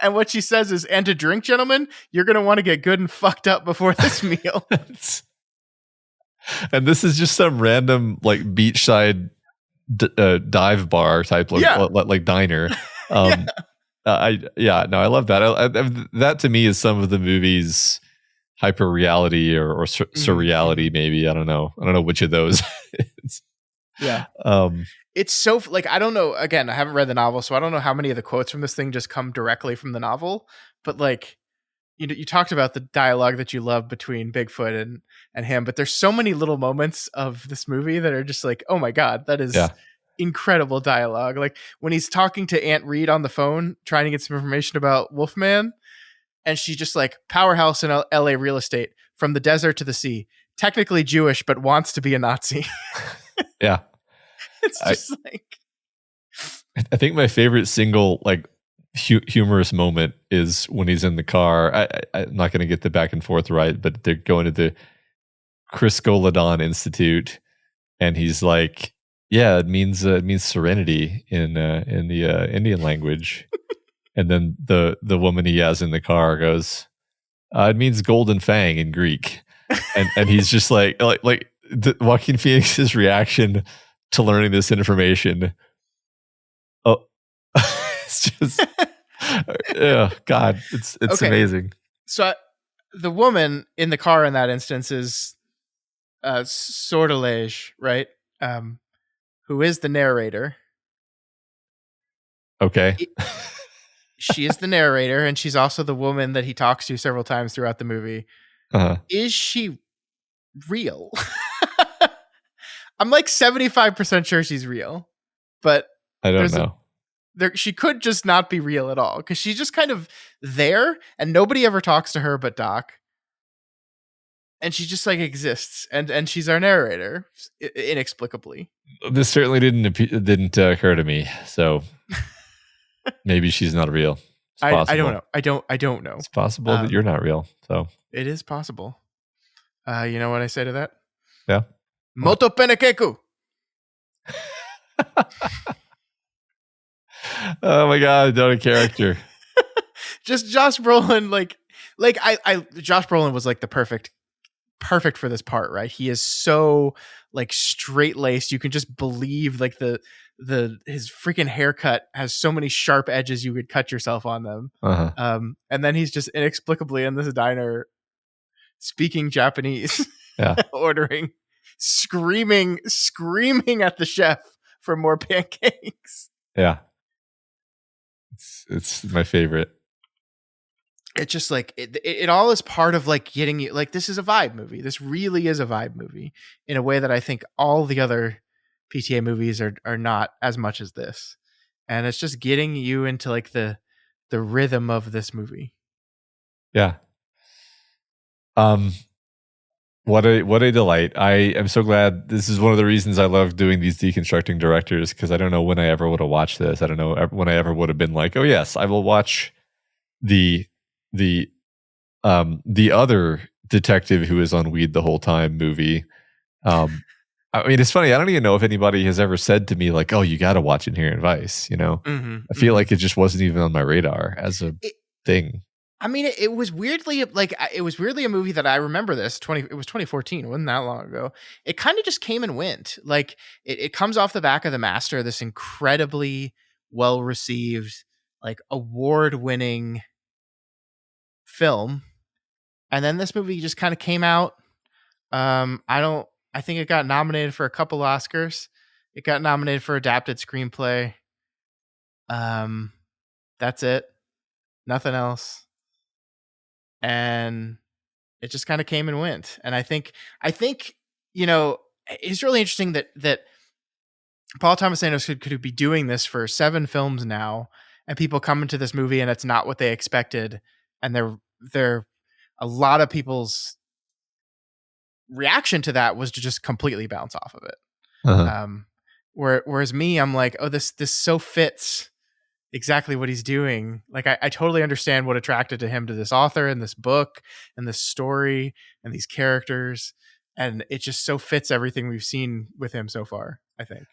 And what she says is, "And to drink, gentlemen, you're going to want to get good and fucked up before this meal." And this is just some random, like, beachside dive bar type, like diner. I love that. That to me is some of the movie's hyper reality or surreality. Maybe I don't know which of those. Yeah. It's so, like, I don't know. Again, I haven't read the novel, so I don't know how many of the quotes from this thing just come directly from the novel. But, like, you talked about the dialogue that you love between Bigfoot and him, but there's so many little moments of this movie that are just like, oh my God, that is incredible dialogue. Like when he's talking to Aunt Reed on the phone, trying to get some information about Wolfman, and she's just like, "Powerhouse in LA real estate, from the desert to the sea, technically Jewish, but wants to be a Nazi." Yeah. It's just I think my favorite single, like, humorous moment is when he's in the car. I'm not going to get the back and forth right, but they're going to the Criscoladon Institute, and he's like, "Yeah, it means serenity in the Indian language." And then the woman he has in the car goes, It means golden fang in Greek, and he's just like Joaquin Phoenix's reaction to learning this information. Oh, it's just, yeah, God, it's Okay. amazing. So the woman in the car in that instance is Sortilege, right? Who is the narrator. Okay. She is the narrator, and she's also the woman that he talks to several times throughout the movie. Uh-huh. Is she real? I'm like 75% sure she's real, but I don't know. She could just not be real at all, because she's just kind of there, and nobody ever talks to her but Doc. And she just like exists, and she's our narrator inexplicably. This certainly didn't occur to me. So maybe she's not real. I don't know. I don't know. It's possible that you're not real. So it is possible. You know what I say to that? Yeah. Moto penekeku. Oh my God! Not a character. Just Josh Brolin, like Josh Brolin was like the perfect for this part, right? He is so like straight laced. You can just believe like his freaking haircut has so many sharp edges you could cut yourself on them. Uh-huh. And then he's just inexplicably in this diner speaking Japanese, ordering, screaming at the chef for more pancakes. Yeah. It's my favorite. It's just like it all is part of like getting you, like, this is a vibe movie. This really is a vibe movie in a way that I think all the other PTA movies are not as much as this. And it's just getting you into like the rhythm of this movie. Yeah. What a delight. I am so glad. This is one of the reasons I love doing these deconstructing directors, because I don't know when I ever would have watched this. I don't know when I ever would have been like, oh yes, I will watch the other detective who is on weed the whole time movie. I mean, it's funny. I don't even know if anybody has ever said to me like, "Oh, you got to watch Inherent Vice." You know, I feel like it just wasn't even on my radar as a thing. I mean, it was weirdly a movie that I remember this. It was 2014. It wasn't that long ago. It kind of just came and went. Like it comes off the back of The Master, this incredibly well received, like award winning film, and then this movie just kind of came out. I think it got nominated for a couple Oscars. It got nominated for adapted screenplay. That's it. Nothing else. And it just kind of came and went. And I think, you know, it's really interesting that Paul Thomas Anderson could be doing this for 7 films now, and people come into this movie and it's not what they expected. And they're a lot of people's reaction to that was to just completely bounce off of it. Uh-huh. Whereas me, I'm like, oh, this so fits exactly what he's doing. Like I totally understand what attracted to him to this author and this book and this story and these characters, and it just so fits everything we've seen with him so far, I think.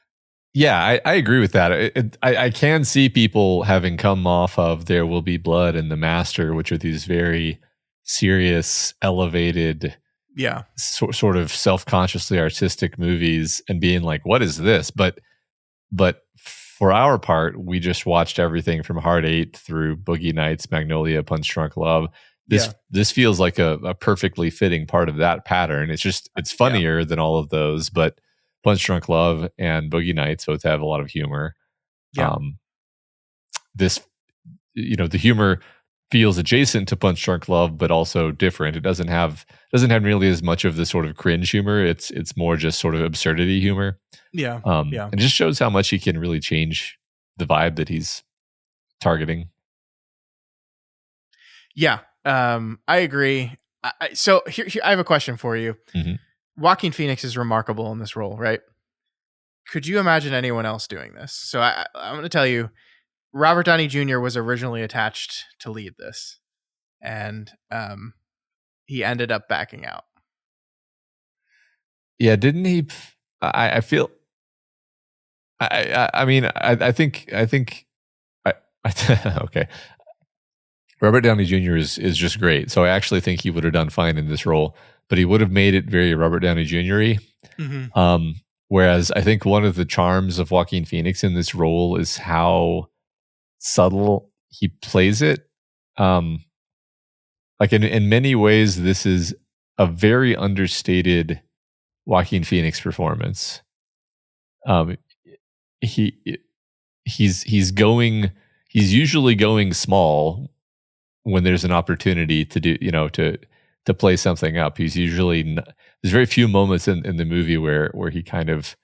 Yeah, I agree with that. I can see people having come off of There Will Be Blood and The Master, which are these very serious, elevated, sort of self-consciously artistic movies, and being like, what is this? But for our part, we just watched everything from Hard 8 through Boogie Nights, Magnolia, Punch Drunk Love. This feels like a perfectly fitting part of that pattern. It's funnier than all of those, but Punch Drunk Love and Boogie Nights both have a lot of humor. This, the humor feels adjacent to Punch Drunk Love, but also different. It doesn't have nearly as much of the sort of cringe humor. It's more just sort of absurdity humor. It just shows how much he can really change the vibe that he's targeting. Yeah, I agree. So here, I have a question for you. Mm-hmm. Joaquin Phoenix is remarkable in this role, right? Could you imagine anyone else doing this? So I'm going to tell you, Robert Downey Jr. was originally attached to lead this, and he ended up backing out. Yeah, didn't he? I feel. I mean, I think. Okay. Robert Downey Jr. is just great. So I actually think he would have done fine in this role, but he would have made it very Robert Downey Jr.-y. Mm-hmm. Whereas I think one of the charms of Joaquin Phoenix in this role is how subtle he plays it. Like in many ways, this is a very understated Joaquin Phoenix performance. He's usually going small when there's an opportunity to do, to play something up. He's usually there's very few moments in the movie where he kind of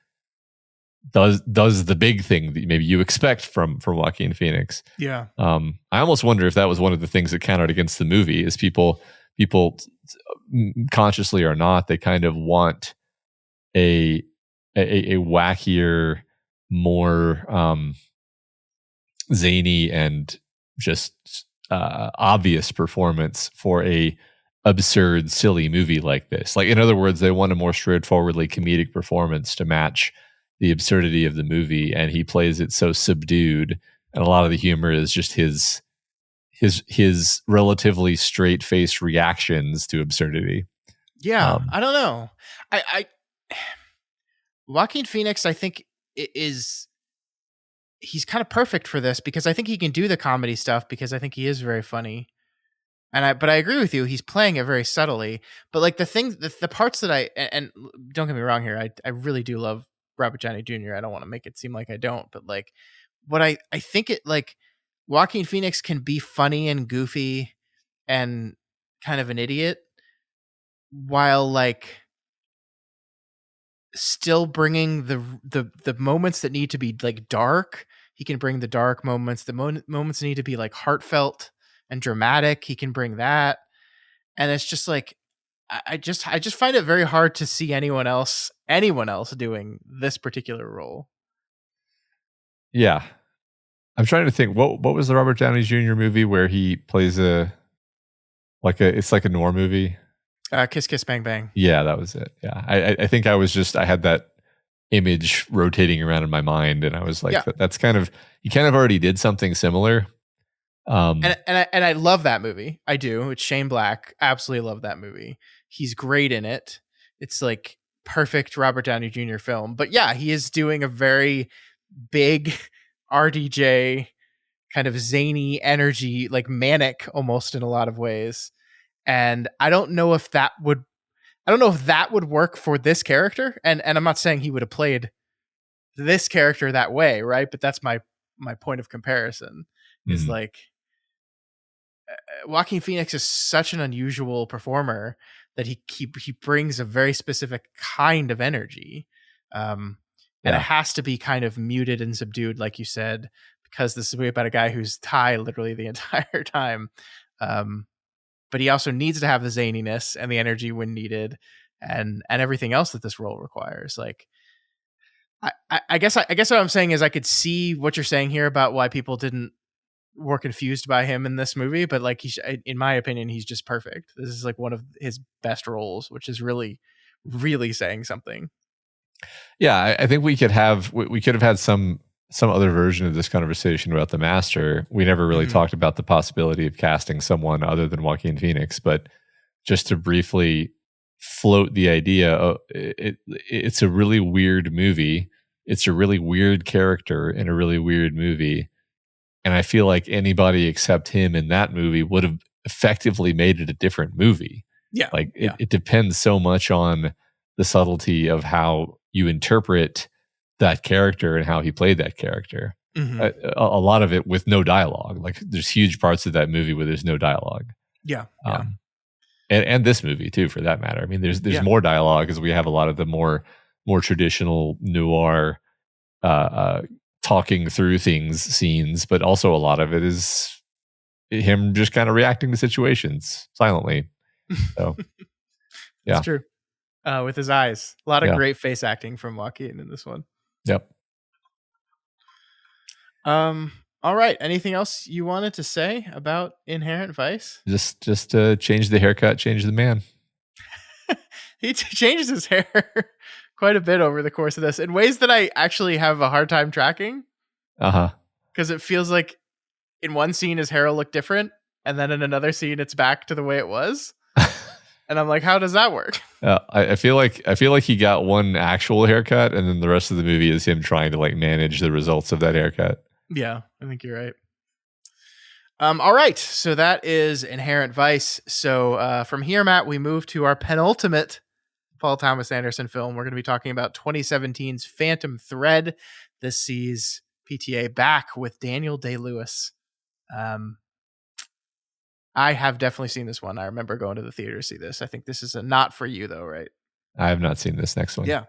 does the big thing that maybe you expect from Joaquin Phoenix. Yeah. I almost wonder if that was one of the things that counted against the movie is people consciously or not, they kind of want a wackier, more zany and just obvious performance for a absurd, silly movie like this. Like, in other words, they want a more straightforwardly comedic performance to match the absurdity of the movie, and he plays it so subdued, and a lot of the humor is just his relatively straight-faced reactions to absurdity. Yeah, I don't know. I Joaquin Phoenix, I think, he's kind of perfect for this because I think he can do the comedy stuff because I think he is very funny. But I agree with you. He's playing it very subtly. But like the parts that and don't get me wrong here, I really do love Robert Downey Jr. I don't want to make it seem like I don't, but like what I think it like Joaquin Phoenix can be funny and goofy and kind of an idiot while like still bringing the moments that need to be like dark. He can bring the dark moments. The moments need to be like heartfelt and dramatic. He can bring that, and it's just like I just find it very hard to see anyone else doing this particular role. Yeah, I'm trying to think. What was the Robert Downey Jr. movie where he plays it's like a noir movie? Kiss Kiss Bang Bang. Yeah, that was it. Yeah, I think I had that image rotating around in my mind, and I was like, that's kind of, he kind of already did something similar. And I love that movie. I do. It's Shane Black. Absolutely love that movie. He's great in it. It's like perfect Robert Downey Jr. film. But yeah, he is doing a very big RDJ kind of zany energy, like manic almost in a lot of ways. And I don't know if that would work for this character. And I'm not saying he would have played this character that way, right? But that's my point of comparison is like Joaquin Phoenix is such an unusual performer that he brings a very specific kind of energy. And it has to be kind of muted and subdued, like you said, because this is about a guy who's high literally the entire time. But he also needs to have the zaniness and the energy when needed and everything else that this role requires. Like, I guess what I'm saying is I could see what you're saying here about why people were confused by him in this movie, but like in my opinion, he's just perfect. This is like one of his best roles, which is really, really saying something. Yeah, I think we could have had some other version of this conversation about The Master. We never really talked about the possibility of casting someone other than Joaquin Phoenix, but just to briefly float the idea, it's a really weird movie. It's a really weird character in a really weird movie. And I feel like anybody except him in that movie would have effectively made it a different movie. Yeah. Like it depends so much on the subtlety of how you interpret that character and how he played that character. A lot of it with no dialogue. Like there's huge parts of that movie where there's no dialogue. Yeah. And this movie too, for that matter. I mean, there's more dialogue because we have a lot of the more traditional noir talking through scenes, but also a lot of it is him just kind of reacting to situations silently. So, yeah, that's true. With his eyes, a lot of great face acting from Joaquin in this one. Yep. All right. Anything else you wanted to say about Inherent Vice? Just change the haircut, change the man. He changes his hair quite a bit over the course of this in ways that I actually have a hard time tracking. Because it feels like in one scene his hair will look different, and then in another scene it's back to the way it was. And I'm like, how does that work? I feel like he got one actual haircut, and then the rest of the movie is him trying to like manage the results of that haircut. Yeah, I think you're right. All right, so that is Inherent Vice. So from here, Matt, we move to our penultimate Paul Thomas Anderson film. We're going to be talking about 2017's Phantom Thread. This sees PTA back with Daniel Day-Lewis. I have definitely seen this one. I remember going to the theater to see this. I think this is a not for you though, right? I have not seen this next one. Yeah.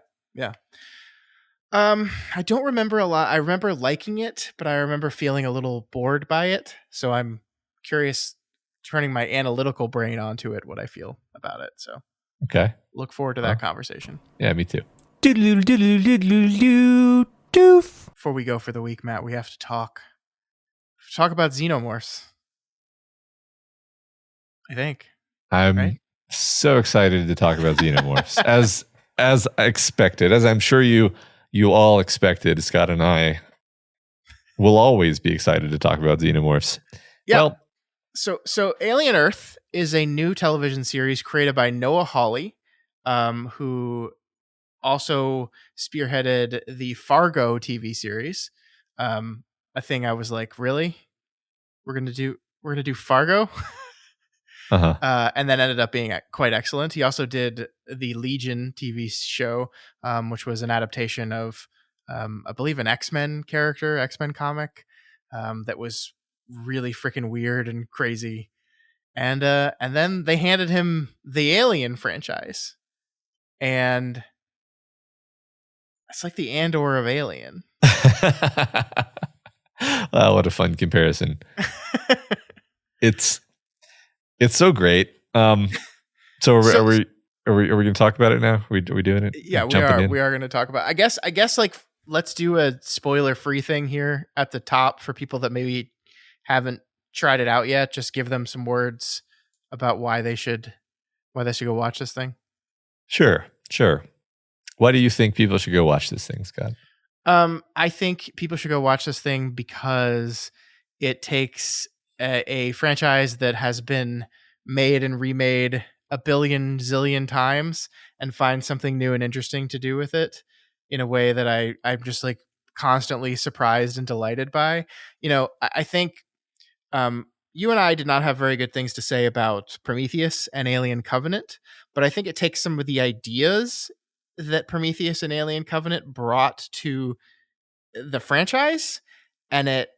I don't remember a lot. I remember liking it, but I remember feeling a little bored by it. So I'm curious, turning my analytical brain onto it, what I feel about it. So okay, look forward to that conversation. Yeah, me too. Before we go for the week, Matt, we have to talk about Xenomorphs. I think I'm so excited to talk about Xenomorphs as expected, as I'm sure you all expected. Scott and I will always be excited to talk about Xenomorphs. Yeah. Well, so Alien Earth is a new television series created by Noah Hawley, who also spearheaded the Fargo TV series. A thing I was like, really? We're gonna do Fargo? And then ended up being quite excellent. He also did the Legion TV show, which was an adaptation of, I believe, an X-Men comic, that was really freaking weird and crazy. And then they handed him the Alien franchise, and it's like the Andor of Alien. Wow, what a fun comparison. It's so great. So are we going to talk about it now? Are we doing it? Yeah, we are going to talk about it. I guess like let's do a spoiler-free thing here at the top for people that maybe haven't tried it out yet. Just give them some words about why they should go watch this thing. Sure. Why do you think people should go watch this thing, Scott? I think people should go watch this thing because it takes a franchise that has been made and remade a billion zillion times and find something new and interesting to do with it in a way that I'm just like constantly surprised and delighted by. You know, I think you and I did not have very good things to say about Prometheus and Alien Covenant, but I think it takes some of the ideas that Prometheus and Alien Covenant brought to the franchise and it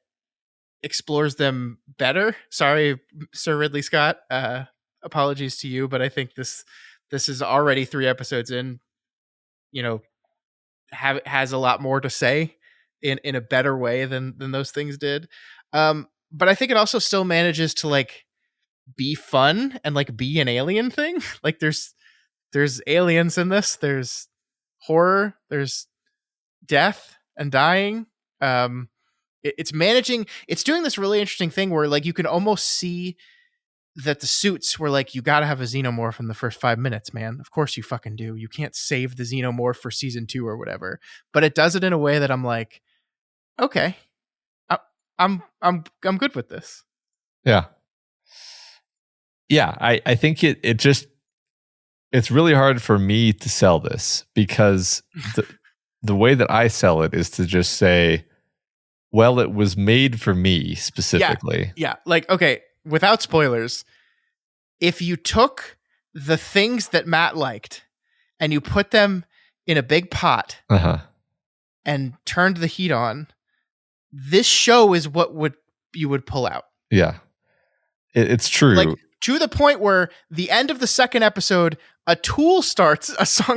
explores them better. Sorry, Sir Ridley Scott. Apologies to you, but I think this is already 3 episodes in. You know, has a lot more to say in a better way than those things did. But I think it also still manages to like be fun and like be an alien thing. Like there's aliens in this. There's horror. There's death and dying. It's doing this really interesting thing where like you can almost see that the suits were like, you got to have a xenomorph in the first 5 minutes, man. Of course you fucking do. You can't save the xenomorph for season 2 or whatever. But it does it in a way that I'm like, okay, I'm good with this. Yeah. I think it's really hard for me to sell this because the way that I sell it is to just say, well, it was made for me specifically. Yeah. Like, okay, without spoilers, if you took the things that Matt liked and you put them in a big pot and turned the heat on, this show is what you would pull out. Yeah. It's true. Like, to the point where the end of the second episode, a song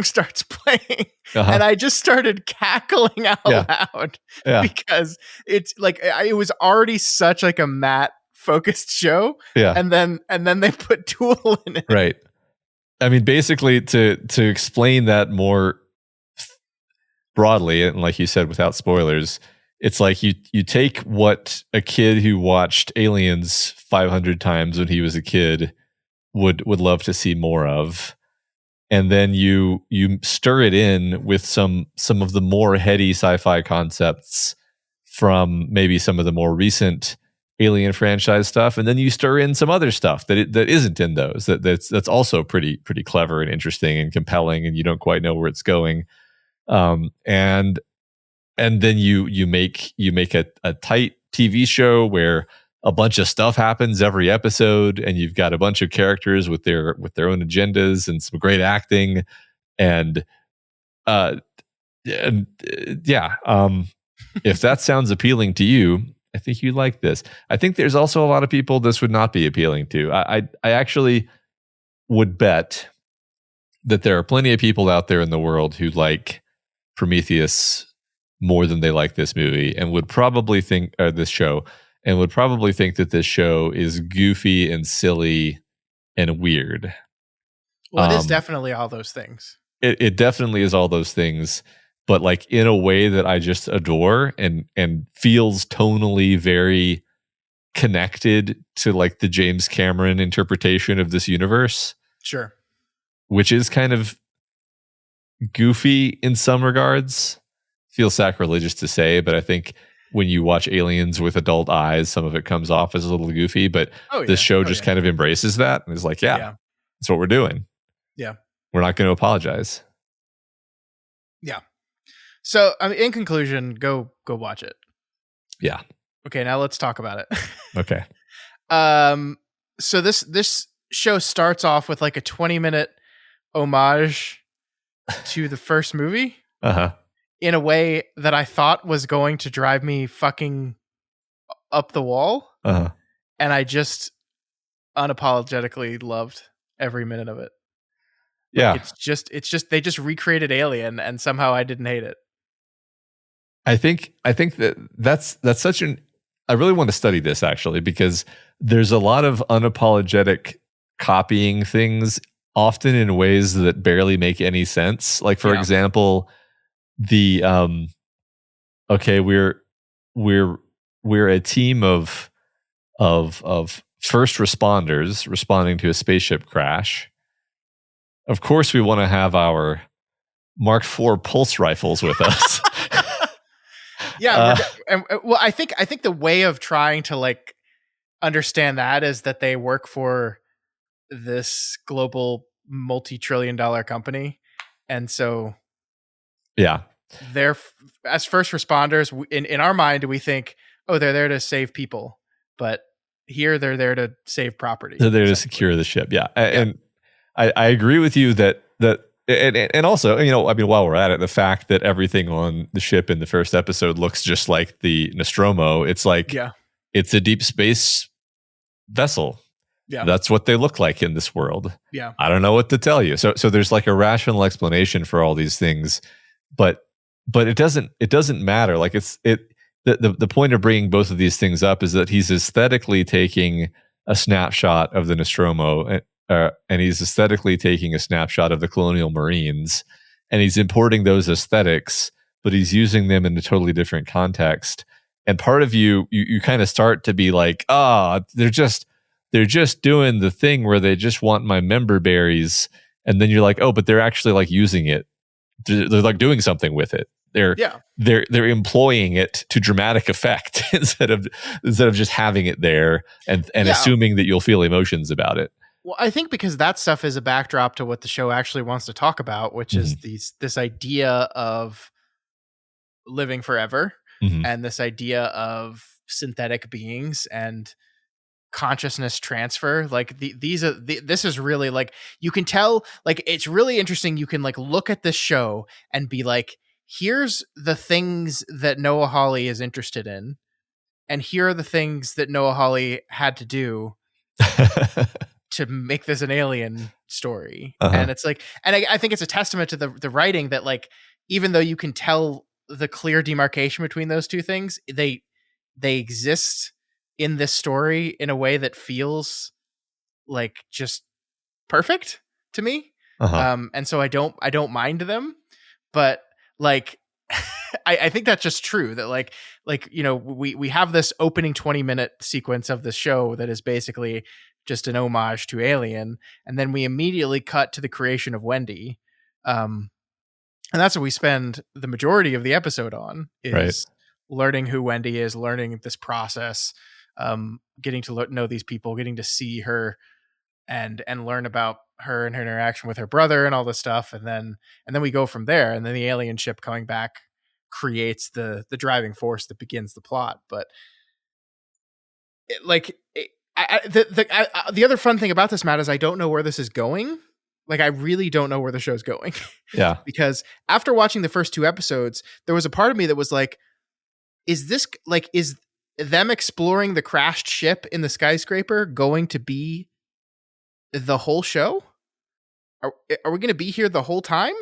starts playing, and I just started cackling out loud because it's like it was already such like a Matt focused show, and then they put Tool in it. Right. I mean, basically, to explain that more broadly, and like you said, without spoilers, it's like you take what a kid who watched Aliens 500 times when he was a kid would love to see more of, and then you stir it in with some of the more heady sci-fi concepts from maybe some of the more recent Alien franchise stuff, and then you stir in some other stuff that isn't in those. That's also pretty clever and interesting and compelling, and you don't quite know where it's going. And then you make a tight TV show where a bunch of stuff happens every episode, and you've got a bunch of characters with their own agendas and some great acting, and yeah. If that sounds appealing to you, I think you like this. I think there's also a lot of people this would not be appealing to. I actually would bet that there are plenty of people out there in the world who like Prometheus more than they like this movie, and would probably think this show, and would probably think that this show is goofy and silly and weird. Well, it is definitely all those things. It definitely is all those things, but like in a way that I just adore, and feels tonally very connected to like the James Cameron interpretation of this universe. Sure. Which is kind of goofy in some regards. Feels sacrilegious to say, but I think when you watch Aliens with adult eyes, some of it comes off as a little goofy, but this show just kind of embraces that and is like, yeah, that's what we're doing. Yeah. We're not going to apologize. Yeah. So, I mean, in conclusion, go watch it. Yeah. Okay, now let's talk about it. Okay. So this show starts off with like a 20-minute homage to the first movie. Uh-huh. In a way that I thought was going to drive me fucking up the wall. Uh-huh. And I just unapologetically loved every minute of it. Yeah. It's just they just recreated Alien, and somehow I didn't hate it. I think that's such an, I really want to study this actually, because there's a lot of unapologetic copying things, often in ways that barely make any sense. Like, for example, the okay, we're a team of first responders responding to a spaceship crash. Of course, we want to have our Mark IV pulse rifles with us. Yeah, well, I think the way of trying to like understand that is that they work for this global multi-trillion-dollar company, and so yeah, they're as first responders in our mind we think, oh, they're there to save people, but here they're there to save property. They're there to secure the ship. Yeah, and I agree with you that. And also, you know, I mean, while we're at it, the fact that everything on the ship in the first episode looks just like the Nostromo, it's like, it's a deep space vessel. Yeah, that's what they look like in this world. Yeah, I don't know what to tell you. So there's like a rational explanation for all these things, but it doesn't matter. Like the point of bringing both of these things up is that he's aesthetically taking a snapshot of the Nostromo. And he's aesthetically taking a snapshot of the colonial Marines, and he's importing those aesthetics, but he's using them in a totally different context. And part of you kind of start to be like, they're just doing the thing where they just want my member berries. And then you're like, oh, but they're actually like using it. They're like doing something with it. They're employing it to dramatic effect instead of just having it there and assuming that you'll feel emotions about it. Well, I think because that stuff is a backdrop to what the show actually wants to talk about, which is this idea of living forever, and this idea of synthetic beings and consciousness transfer. Like this is really like, you can tell, like, it's really interesting. You can like look at this show and be like, here's the things that Noah Hawley is interested in, and here are the things that Noah Hawley had to do to make this an alien story. And it's like, and I think it's a testament to the writing that, like, even though you can tell the clear demarcation between those two things, they exist in this story in a way that feels like just perfect to me. And so I don't mind them, but like, I think that's just true, that like, you know, we have this opening 20-minute sequence of the show that is basically just an homage to Alien, and then we immediately cut to the creation of Wendy, and that's what we spend the majority of the episode on, is learning who Wendy is, learning this process, getting to know these people, getting to see her and learn about her and her interaction with her brother and all this stuff, and then we go from there, and then the alien ship coming back creates the driving force that begins the plot. But the other fun thing about this, Matt, is I don't know where this is going. Like, I really don't know where the show's going. Yeah. Because after watching the first 2 episodes, there was a part of me that was like, is them exploring the crashed ship in the skyscraper going to be the whole show? Are we going to be here the whole time?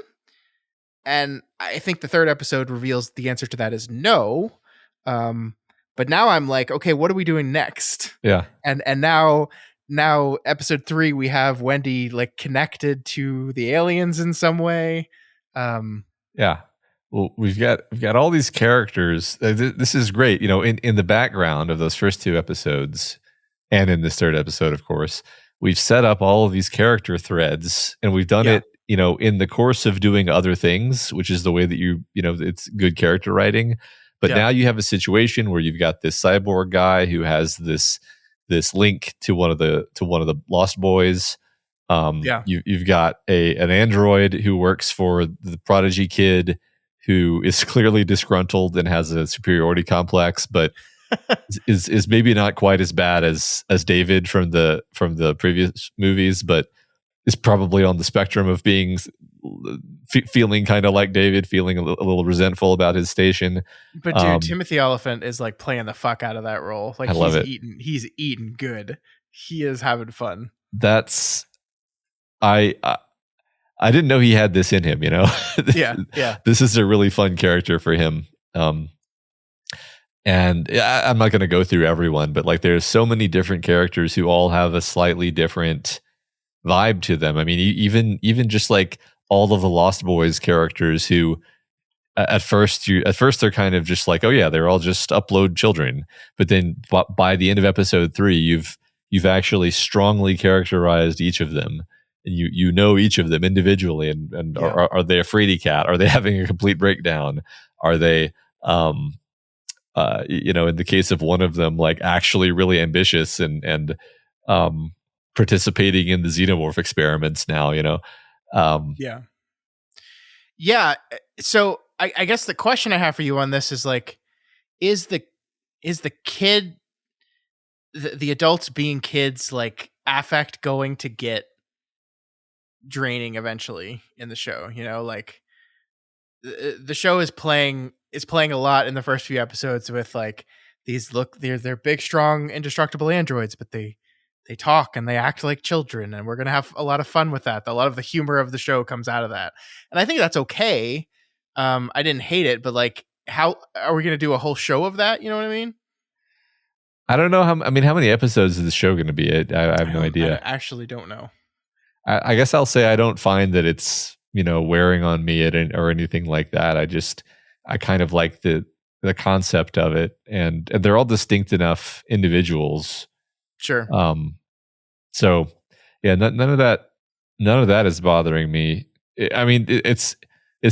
And I think the 3rd episode reveals the answer to that is no. But now I'm like, okay, what are we doing next? Yeah. And now episode 3, we have Wendy like connected to the aliens in some way. Yeah. Well, we've got all these characters. This is great. In the background of those first 2 episodes, and in this 3rd episode, of course, we've set up all of these character threads, and we've done it, in the course of doing other things, which is the way that it's good character writing. But now you have a situation where you've got this cyborg guy who has this link to one of the Lost Boys. You've got an android who works for the Prodigy kid, who is clearly disgruntled and has a superiority complex, but is maybe not quite as bad as David from the previous movies, but is probably on the spectrum of being feeling kind of like David, feeling a little resentful about his station. But dude, Timothy Oliphant is like playing the fuck out of that role. Like, I love it. He's eating good. He is having fun. That's I didn't know he had this in him, Yeah. This is a really fun character for him. And I'm not going to go through everyone, but like there's so many different characters who all have a slightly different vibe to them. I mean, even just like all of the Lost Boys characters who at first they're kind of just like, oh yeah, they're all just upload children. But then by the end of episode 3, you've actually strongly characterized each of them. And you know each of them individually, and are they a fraidy cat? Are they having a complete breakdown? Are they in the case of one of them, like actually really ambitious and participating in the xenomorph experiments now, Yeah. So I guess the question I have for you on this is like, is the kid, the adults being kids, like affect going to get draining eventually in the show? Like the show is playing a lot in the first few episodes with like they're big, strong, indestructible androids, but they talk and they act like children, and we're gonna have a lot of fun with that. A lot of the humor of the show comes out of that, and I think that's okay. I didn't hate it, but like, how are we gonna do a whole show of that? You know what I mean? I don't know how many episodes is the show going to be? I have no idea. I actually don't know. I guess I'll say I don't find that it's wearing on me or anything like that. I kind of like the concept of it, and they're all distinct enough individuals. Sure. So yeah, none of that is bothering me. I mean, it's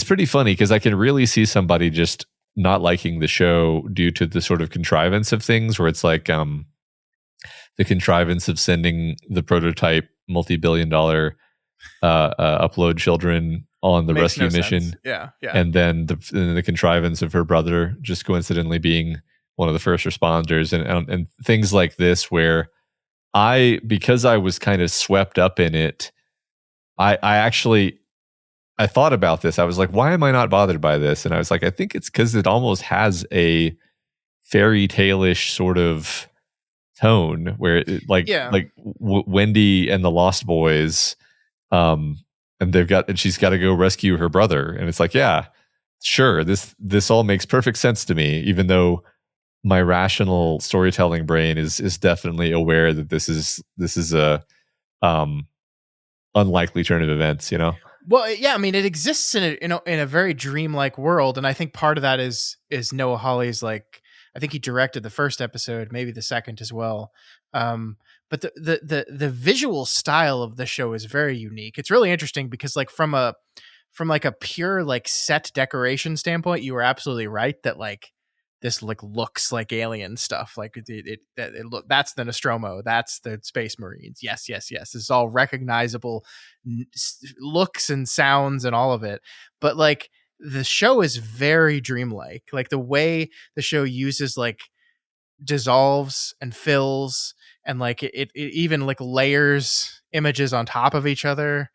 pretty funny because I can really see somebody just not liking the show due to the sort of contrivance of things, where it's like the contrivance of sending the prototype multi-billion-dollar upload children on the Makes rescue no mission. sense. Yeah. And then the contrivance of her brother just coincidentally being one of the first responders, and things like this, where because I was kind of swept up in it, I thought about this. I was like, why am I not bothered by this? And I was like, I think it's because it almost has a fairy tale-ish sort of tone, where Wendy and the Lost Boys, and she's got to go rescue her brother, and it's like, yeah, sure, this all makes perfect sense to me, even though my rational storytelling brain is definitely aware that this is a unlikely turn of events, Well, yeah, I mean, it exists in a very dreamlike world, and I think part of that is Noah Hawley's, like, I think he directed the first episode, maybe the second as well. But the visual style of the show is very unique. It's really interesting because, like, from a pure like set decoration standpoint, you were absolutely right that like this like looks like alien stuff. Like that's the Nostromo, that's the Space Marines. Yes. This is all recognizable looks and sounds and all of it. But like the show is very dreamlike. Like the way the show uses like dissolves and fills and like it even like layers images on top of each other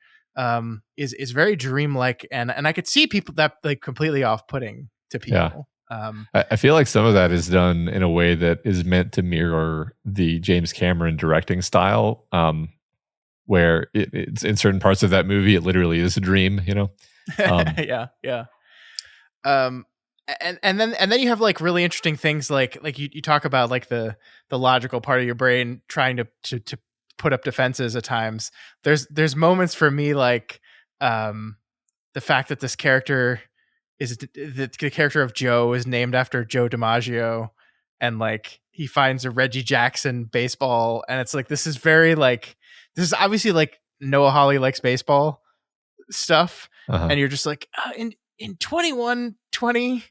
is very dreamlike, and I could see people that like completely off-putting to people. I feel like some of that is done in a way that is meant to mirror the James Cameron directing style, where it's in certain parts of that movie, it literally is a dream, you know? Yeah. And then you have like really interesting things like you talk about like the logical part of your brain trying to put up defenses at times. There's moments for me like the fact that this character is the character of Joe is named after Joe DiMaggio, and like he finds a Reggie Jackson baseball, and it's like this is very like this is obviously like Noah Hawley likes baseball stuff, and you're just like in 2120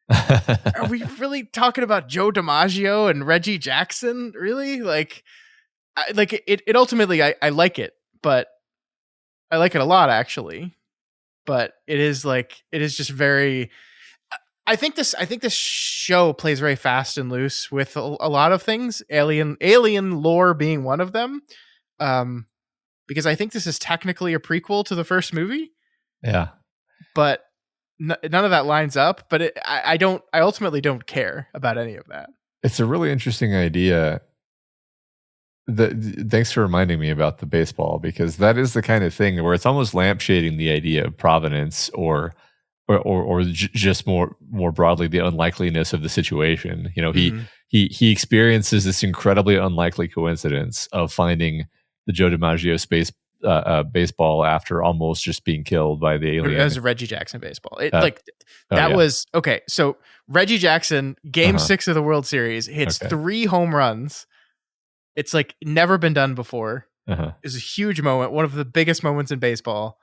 are we really talking about Joe DiMaggio and Reggie Jackson? Really? Like it ultimately I like it, but I like it a lot actually. But it is just very I think this show plays very fast and loose with a lot of things, alien lore being one of them. Because I think this is technically a prequel to the first movie. Yeah. But none of that lines up, but I ultimately don't care about any of that. It's a really interesting idea. Thanks for reminding me about the baseball, because that is the kind of thing where it's almost lampshading the idea of provenance or just more broadly the unlikeliness of the situation. You know, he experiences this incredibly unlikely coincidence of finding the Joe DiMaggio baseball after almost just being killed by the alien. It was a Reggie Jackson baseball. Was okay. So Reggie Jackson, Game 6 of the World Series, hits 3 home runs. It's like never been done before. It's a huge moment, one of the biggest moments in baseball,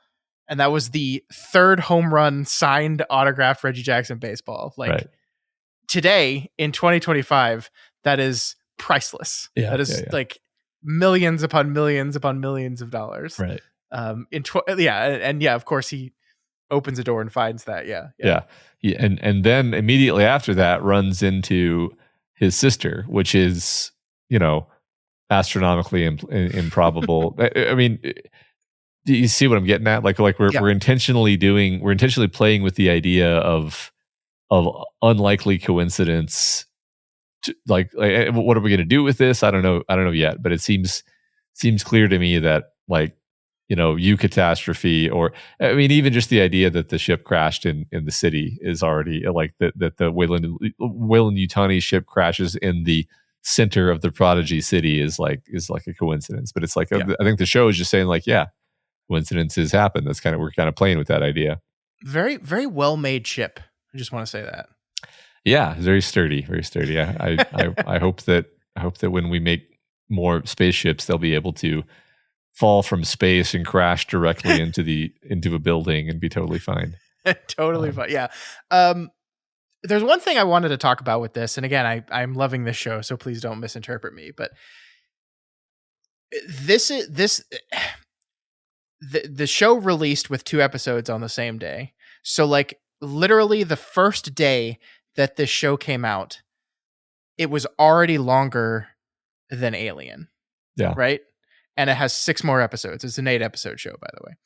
and that was the 3rd home run signed autographed Reggie Jackson baseball. Like today in 2025, that is priceless. That is like millions upon millions upon millions of dollars. Right. Of course he opens a door and finds that. And then immediately after that runs into his sister, which is, you know, astronomically improbable. I mean, do you see what I'm getting at? Like we're intentionally playing with the idea of unlikely coincidence. Like what are we going to do with this? I don't know yet, but it seems clear to me that, like, you know, catastrophe, or I mean, even just the idea that the ship crashed in the city is already like that the Weyland-Yutani ship crashes in the center of the Prodigy city is like a coincidence. But it's like I think the show is just saying like, coincidences happen. We're kind of playing with that idea. Very, very well made ship. I just want to say that. Yeah, very sturdy, very sturdy. I hope that when we make more spaceships, they'll be able to fall from space and crash directly into a building and be totally fine. Totally fine. Yeah. There's one thing I wanted to talk about with this, and again, I'm loving this show, so please don't misinterpret me. But the show released with 2 episodes on the same day. So like literally the first day that this show came out, it was already longer than Alien. Yeah. Right. And it has 6 more episodes. It's an 8-episode show, by the way.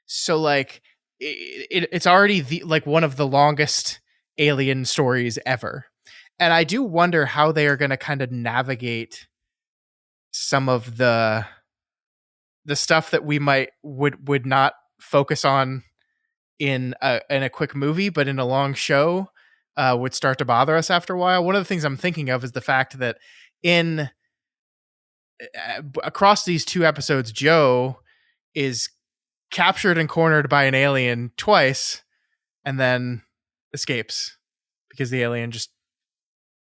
So like it's already like one of the longest Alien stories ever. And I do wonder how they are going to kind of navigate some of the stuff that we would not focus on in a quick movie, but in a long show would start to bother us after a while. One of the things I'm thinking of is the fact that across these 2 episodes, Joe is captured and cornered by an alien twice and then escapes because the alien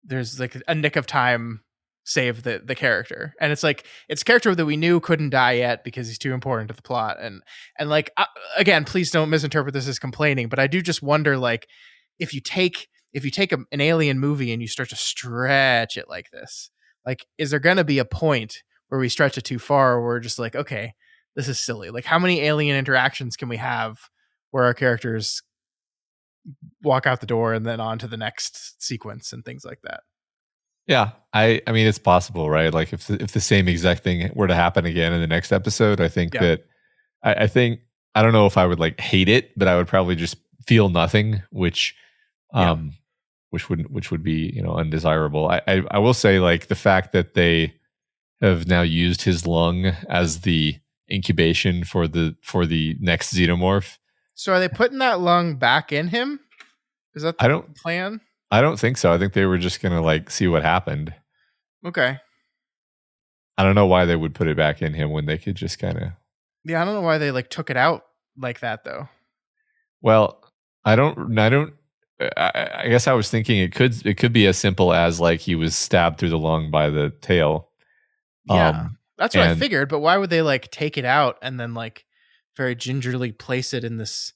there's like a nick of time save the character. And it's like, it's a character that we knew couldn't die yet because he's too important to the plot. And like, again, please don't misinterpret this as complaining, but I do just wonder, like, if you take if you take an alien movie and you start to stretch it like this, like, is there going to be a point where we stretch it too far, where we're just like, okay, this is silly? Like, how many alien interactions can we have where our characters walk out the door and then on to the next sequence and things like that? Yeah, I mean, it's possible, right? Like if the same exact thing were to happen again in the next episode, I think that I think I don't know if I would like hate it, but I would probably just feel nothing, which would be, you know, undesirable. I will say, like, the fact that they have now used his lung as the incubation for the next xenomorph. So are they putting that lung back in him? Is that the plan? I don't think so. I think they were just gonna like see what happened. Okay. I don't know why they would put it back in him when they could just kind of. Yeah, I don't know why they like took it out like that though. Well, I guess I was thinking it could be as simple as like he was stabbed through the lung by the tail. Yeah, that's what I figured. But why would they like take it out and then like very gingerly place it in this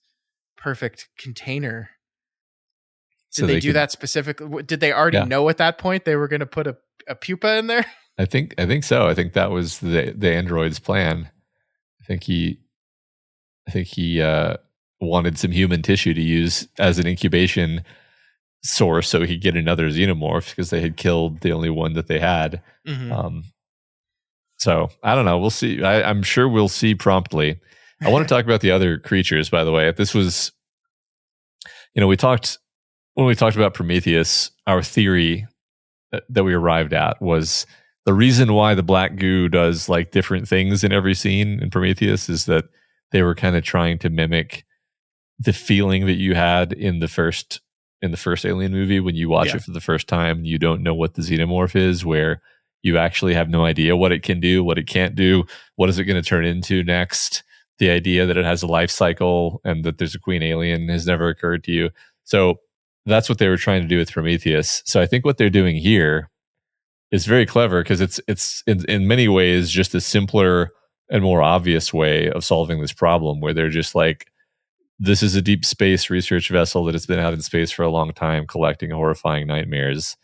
perfect container? Did they do that specifically? Did they already know at that point they were going to put a pupa in there? I think so. I think that was the android's plan. I think he wanted some human tissue to use as an incubation source so he'd get another xenomorph because they had killed the only one that they had. Mm-hmm. So I don't know. We'll see. I'm sure we'll see promptly. I want to talk about the other creatures, by the way. This was, you know, when we talked about Prometheus, our theory that we arrived at was the reason why the black goo does like different things in every scene in Prometheus is that they were kind of trying to mimic the feeling that you had in the first Alien movie when you watch it for the first time. You don't know what the xenomorph is, where you actually have no idea what it can do, what it can't do, what is it going to turn into next. The idea that it has a life cycle and that there's a queen alien has never occurred to you. So that's what they were trying to do with Prometheus. So I think what they're doing here is very clever because it's in many ways just a simpler and more obvious way of solving this problem, where they're just like, this is a deep space research vessel that has been out in space for a long time collecting horrifying nightmares.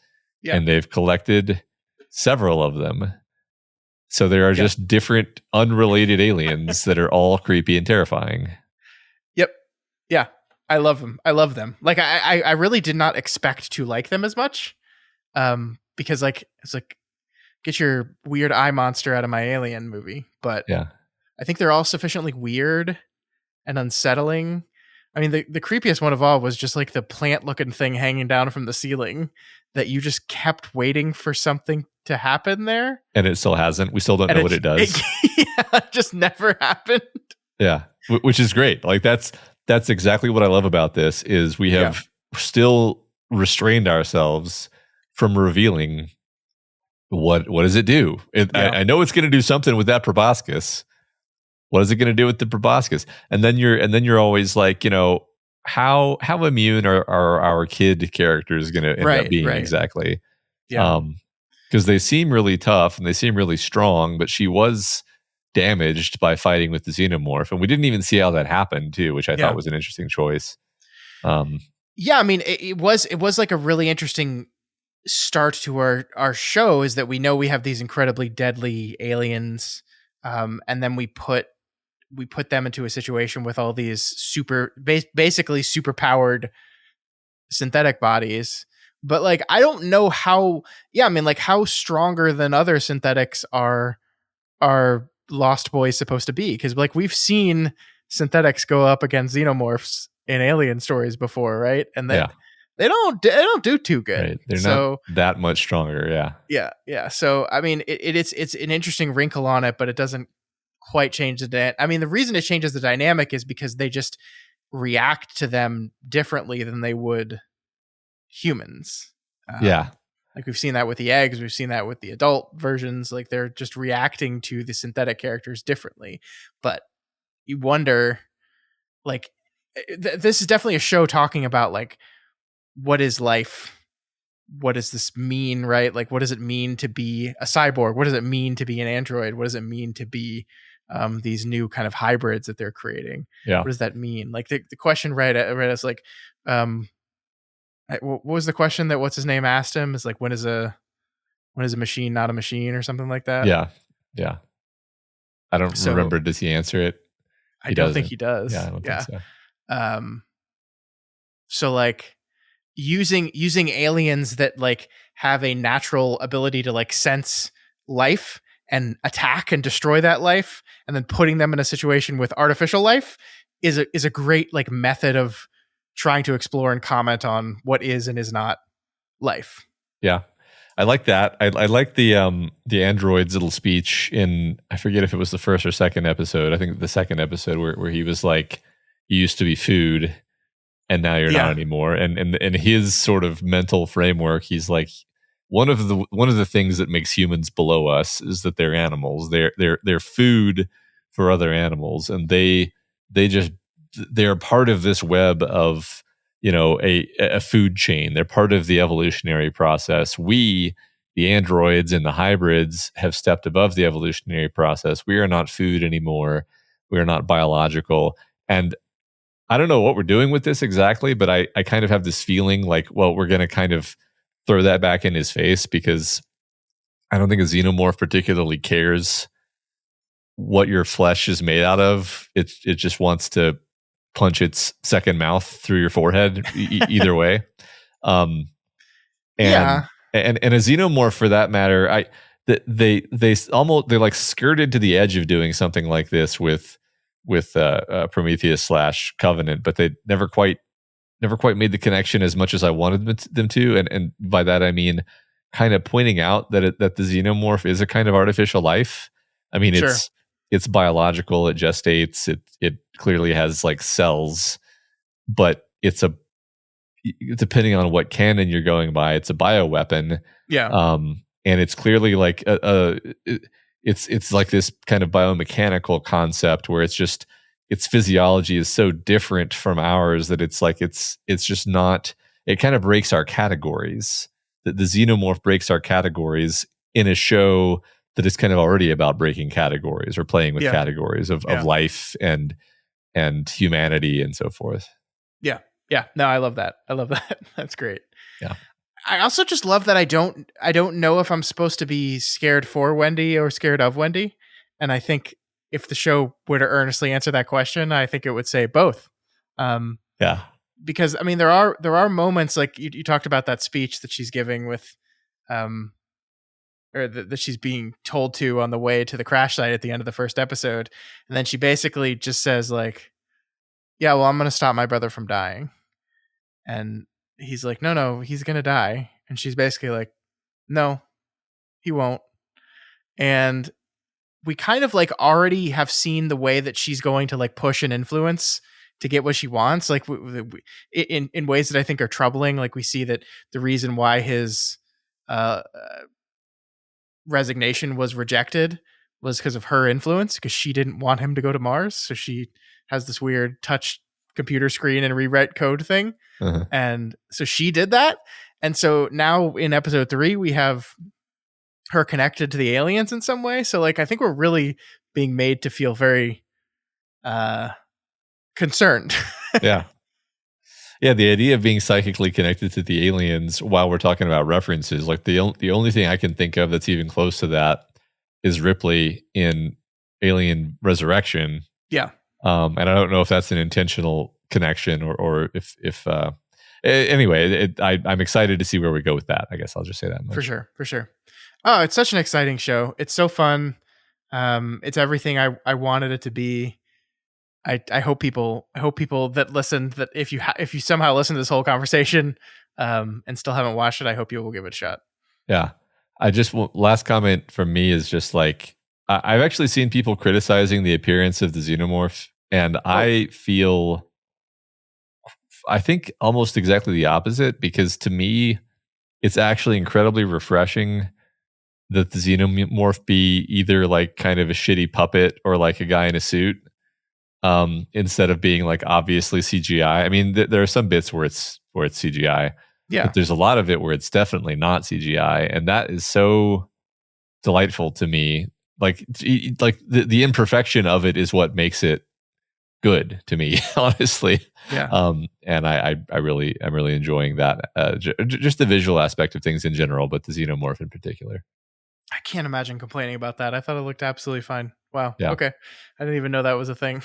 Yeah. And they've collected several of them. So there are just different unrelated aliens that are all creepy and terrifying. Yep. Yeah. I love them. Like I really did not expect to like them as much. Because like it's like, get your weird eye monster out of my Alien movie. But I think they're all sufficiently weird and unsettling. I mean, the creepiest one of all was just like the plant looking thing hanging down from the ceiling that you just kept waiting for something to happen there. And it still hasn't. We still don't know what it does. It just never happened. Yeah. Which is great. Like that's exactly what I love about this is we have still restrained ourselves from revealing what does it do. I know it's going to do something with that proboscis. What is it going to do with the proboscis? And then you're always like, you know, how immune are our kid characters going to end up being exactly? Yeah. Because they seem really tough and they seem really strong, but she was damaged by fighting with the xenomorph, and we didn't even see how that happened too, which I thought was an interesting choice. I mean, it was like a really interesting start to our show, is that we know we have these incredibly deadly aliens, and then we put them into a situation with all these basically super powered synthetic bodies. But like, I don't know how stronger than other synthetics are Lost Boys supposed to be, because like we've seen synthetics go up against xenomorphs in Alien stories before, right? And they don't do too good. Right. They're not that much stronger. Yeah. So I mean, it's an interesting wrinkle on it, but it doesn't quite change the I mean, the reason it changes the dynamic is because they just react to them differently than they would humans. Like we've seen that with the eggs, we've seen that with the adult versions. Like they're just reacting to the synthetic characters differently. But you wonder, like, this is definitely a show talking about like, what is life? What does this mean, right? Like, what does it mean to be a cyborg? What does it mean to be an android? What does it mean to be these new kind of hybrids that they're creating? Yeah. What does that mean? Like the question right is like, What was the question that what's his name asked him? Is like, when is a machine not a machine, or something like that? Yeah. I don't remember. Does he answer it? I don't think he does. Yeah, I don't think so. So like using aliens that like have a natural ability to like sense life and attack and destroy that life, and then putting them in a situation with artificial life is a great like method of trying to explore and comment on what is and is not life. Yeah. I like that. I like the android's little speech in, I forget if it was the first or second episode. I think the second episode where he was like, "You used to be food, and now you're not anymore." And his sort of mental framework, he's like, one of the things that makes humans below us is that they're animals. They're food for other animals, and they're part of this web of, a food chain. They're part of the evolutionary process. We, the androids and the hybrids, have stepped above the evolutionary process. We are not food anymore. We are not biological. And I don't know what we're doing with this exactly, but I kind of have this feeling like, well, we're going to kind of throw that back in his face, because I don't think a xenomorph particularly cares what your flesh is made out of. It just wants to punch its second mouth through your forehead either way. And a xenomorph, for that matter, they like skirted to the edge of doing something like this with Prometheus / Covenant, but they never quite made the connection as much as I wanted them to. And by that I mean kind of pointing out that the xenomorph is a kind of artificial life. I mean, sure. It's biological. It gestates. It clearly has like cells, but depending on what canon you're going by, it's a bioweapon. Yeah. And it's clearly like it's like this kind of biomechanical concept where it's just, its physiology is so different from ours that it's like it's just not. It kind of breaks our categories. The xenomorph breaks our categories in a show that is kind of already about breaking categories or playing with categories of life and humanity and so forth. Yeah. No, I love that. That's great. Yeah. I also just love that I don't know if I'm supposed to be scared for Wendy or scared of Wendy. And I think if the show were to earnestly answer that question, I think it would say both. Because I mean, there are moments like you talked about that speech that she's giving with, or that she's being told to on the way to the crash site at the end of the first episode. And then she basically just says like, "Yeah, well, I'm going to stop my brother from dying." And he's like, no, he's going to die. And she's basically like, "No, he won't." And we kind of like already have seen the way that she's going to like push and influence to get what she wants, like in ways that I think are troubling. Like we see that the reason why his resignation was rejected was because of her influence, because she didn't want him to go to Mars. So she has this weird touch computer screen and rewrite code thing. Uh-huh. And so she did that. And so now in episode 3, we have her connected to the aliens in some way. So like, I think we're really being made to feel very concerned. Yeah. The idea of being psychically connected to the aliens while we're talking about references, like the only thing I can think of that's even close to that is Ripley in Alien Resurrection. Yeah. And I don't know if that's an intentional connection or if anyway, I'm excited to see where we go with that. I guess I'll just say that much. For sure. Oh, it's such an exciting show. It's so fun. It's everything I wanted it to be. I hope people that listen, that if you somehow listen to this whole conversation and still haven't watched it, I hope you will give it a shot. Yeah. Last comment from me is just like, I've actually seen people criticizing the appearance of the xenomorph, and I think almost exactly the opposite, because to me, it's actually incredibly refreshing that the xenomorph be either like kind of a shitty puppet or like a guy in a suit, instead of being like obviously CGI. I mean, there are some bits where it's CGI, but there's a lot of it where it's definitely not CGI, and that is so delightful to me. Like the imperfection of it is what makes it good to me, honestly. Yeah. And I'm really enjoying that. Just the visual aspect of things in general, but the xenomorph in particular. I can't imagine complaining about that. I thought it looked absolutely fine. Wow. Yeah. Okay. I didn't even know that was a thing.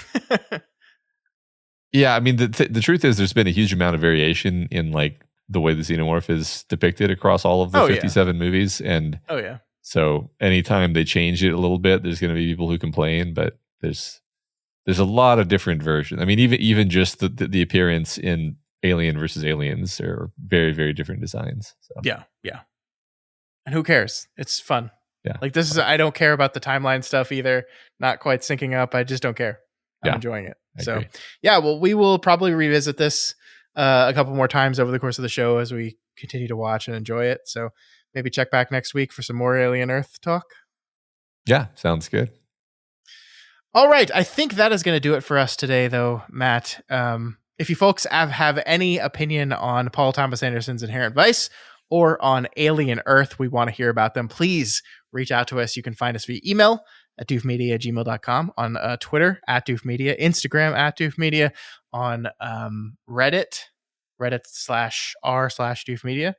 Yeah, I mean, the truth is there's been a huge amount of variation in like the way the xenomorph is depicted across all of the 57 movies. And oh yeah. So anytime they change it a little bit, there's going to be people who complain, but there's a lot of different versions. I mean, even just the appearance in Alien versus Aliens are very, very different designs. So. Yeah. And who cares? It's fun. Yeah. Like this is, I don't care about the timeline stuff either. Not quite syncing up. I just don't care. I'm enjoying it. So yeah, well, we will probably revisit this a couple more times over the course of the show as we continue to watch and enjoy it. So maybe check back next week for some more Alien Earth talk. Yeah, sounds good. All right. I think that is going to do it for us today, though, Matt. If you folks have any opinion on Paul Thomas Anderson's Inherent Vice or on Alien Earth, we want to hear about them. Please reach out to us. You can find us via email at doofmedia@gmail.com, on Twitter @doofmedia, Instagram @doofmedia, on Reddit/r/doofmedia,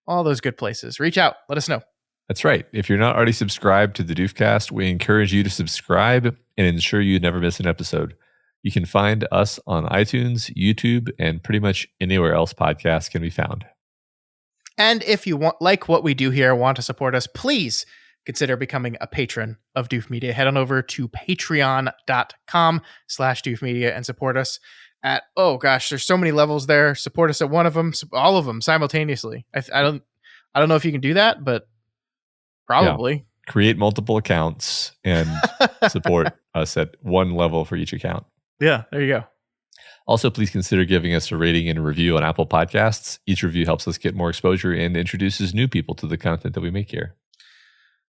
all those good places. Reach out. Let us know. That's right. If you're not already subscribed to the Doofcast, we encourage you to subscribe and ensure you never miss an episode. You can find us on iTunes, YouTube, and pretty much anywhere else podcasts can be found. And if you like what we do here, want to support us, please consider becoming a patron of Doof Media. Head on over to patreon.com/doofmedia and support us at, there's so many levels there. Support us at one of them, all of them simultaneously. I don't know if you can do that, but probably. Yeah. Create multiple accounts and support us at one level for each account. Yeah, there you go. Also, please consider giving us a rating and a review on Apple Podcasts. Each review helps us get more exposure and introduces new people to the content that we make here.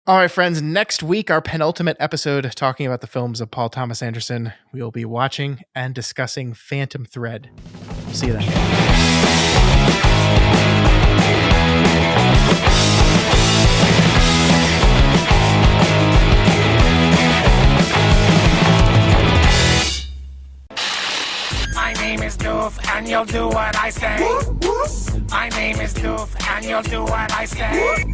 All right, friends. Next week, our penultimate episode talking about the films of Paul Thomas Anderson. We will be watching and discussing Phantom Thread. See you then. My name is Doof, and you'll do what I say. My name is Doof, and you'll do what I say.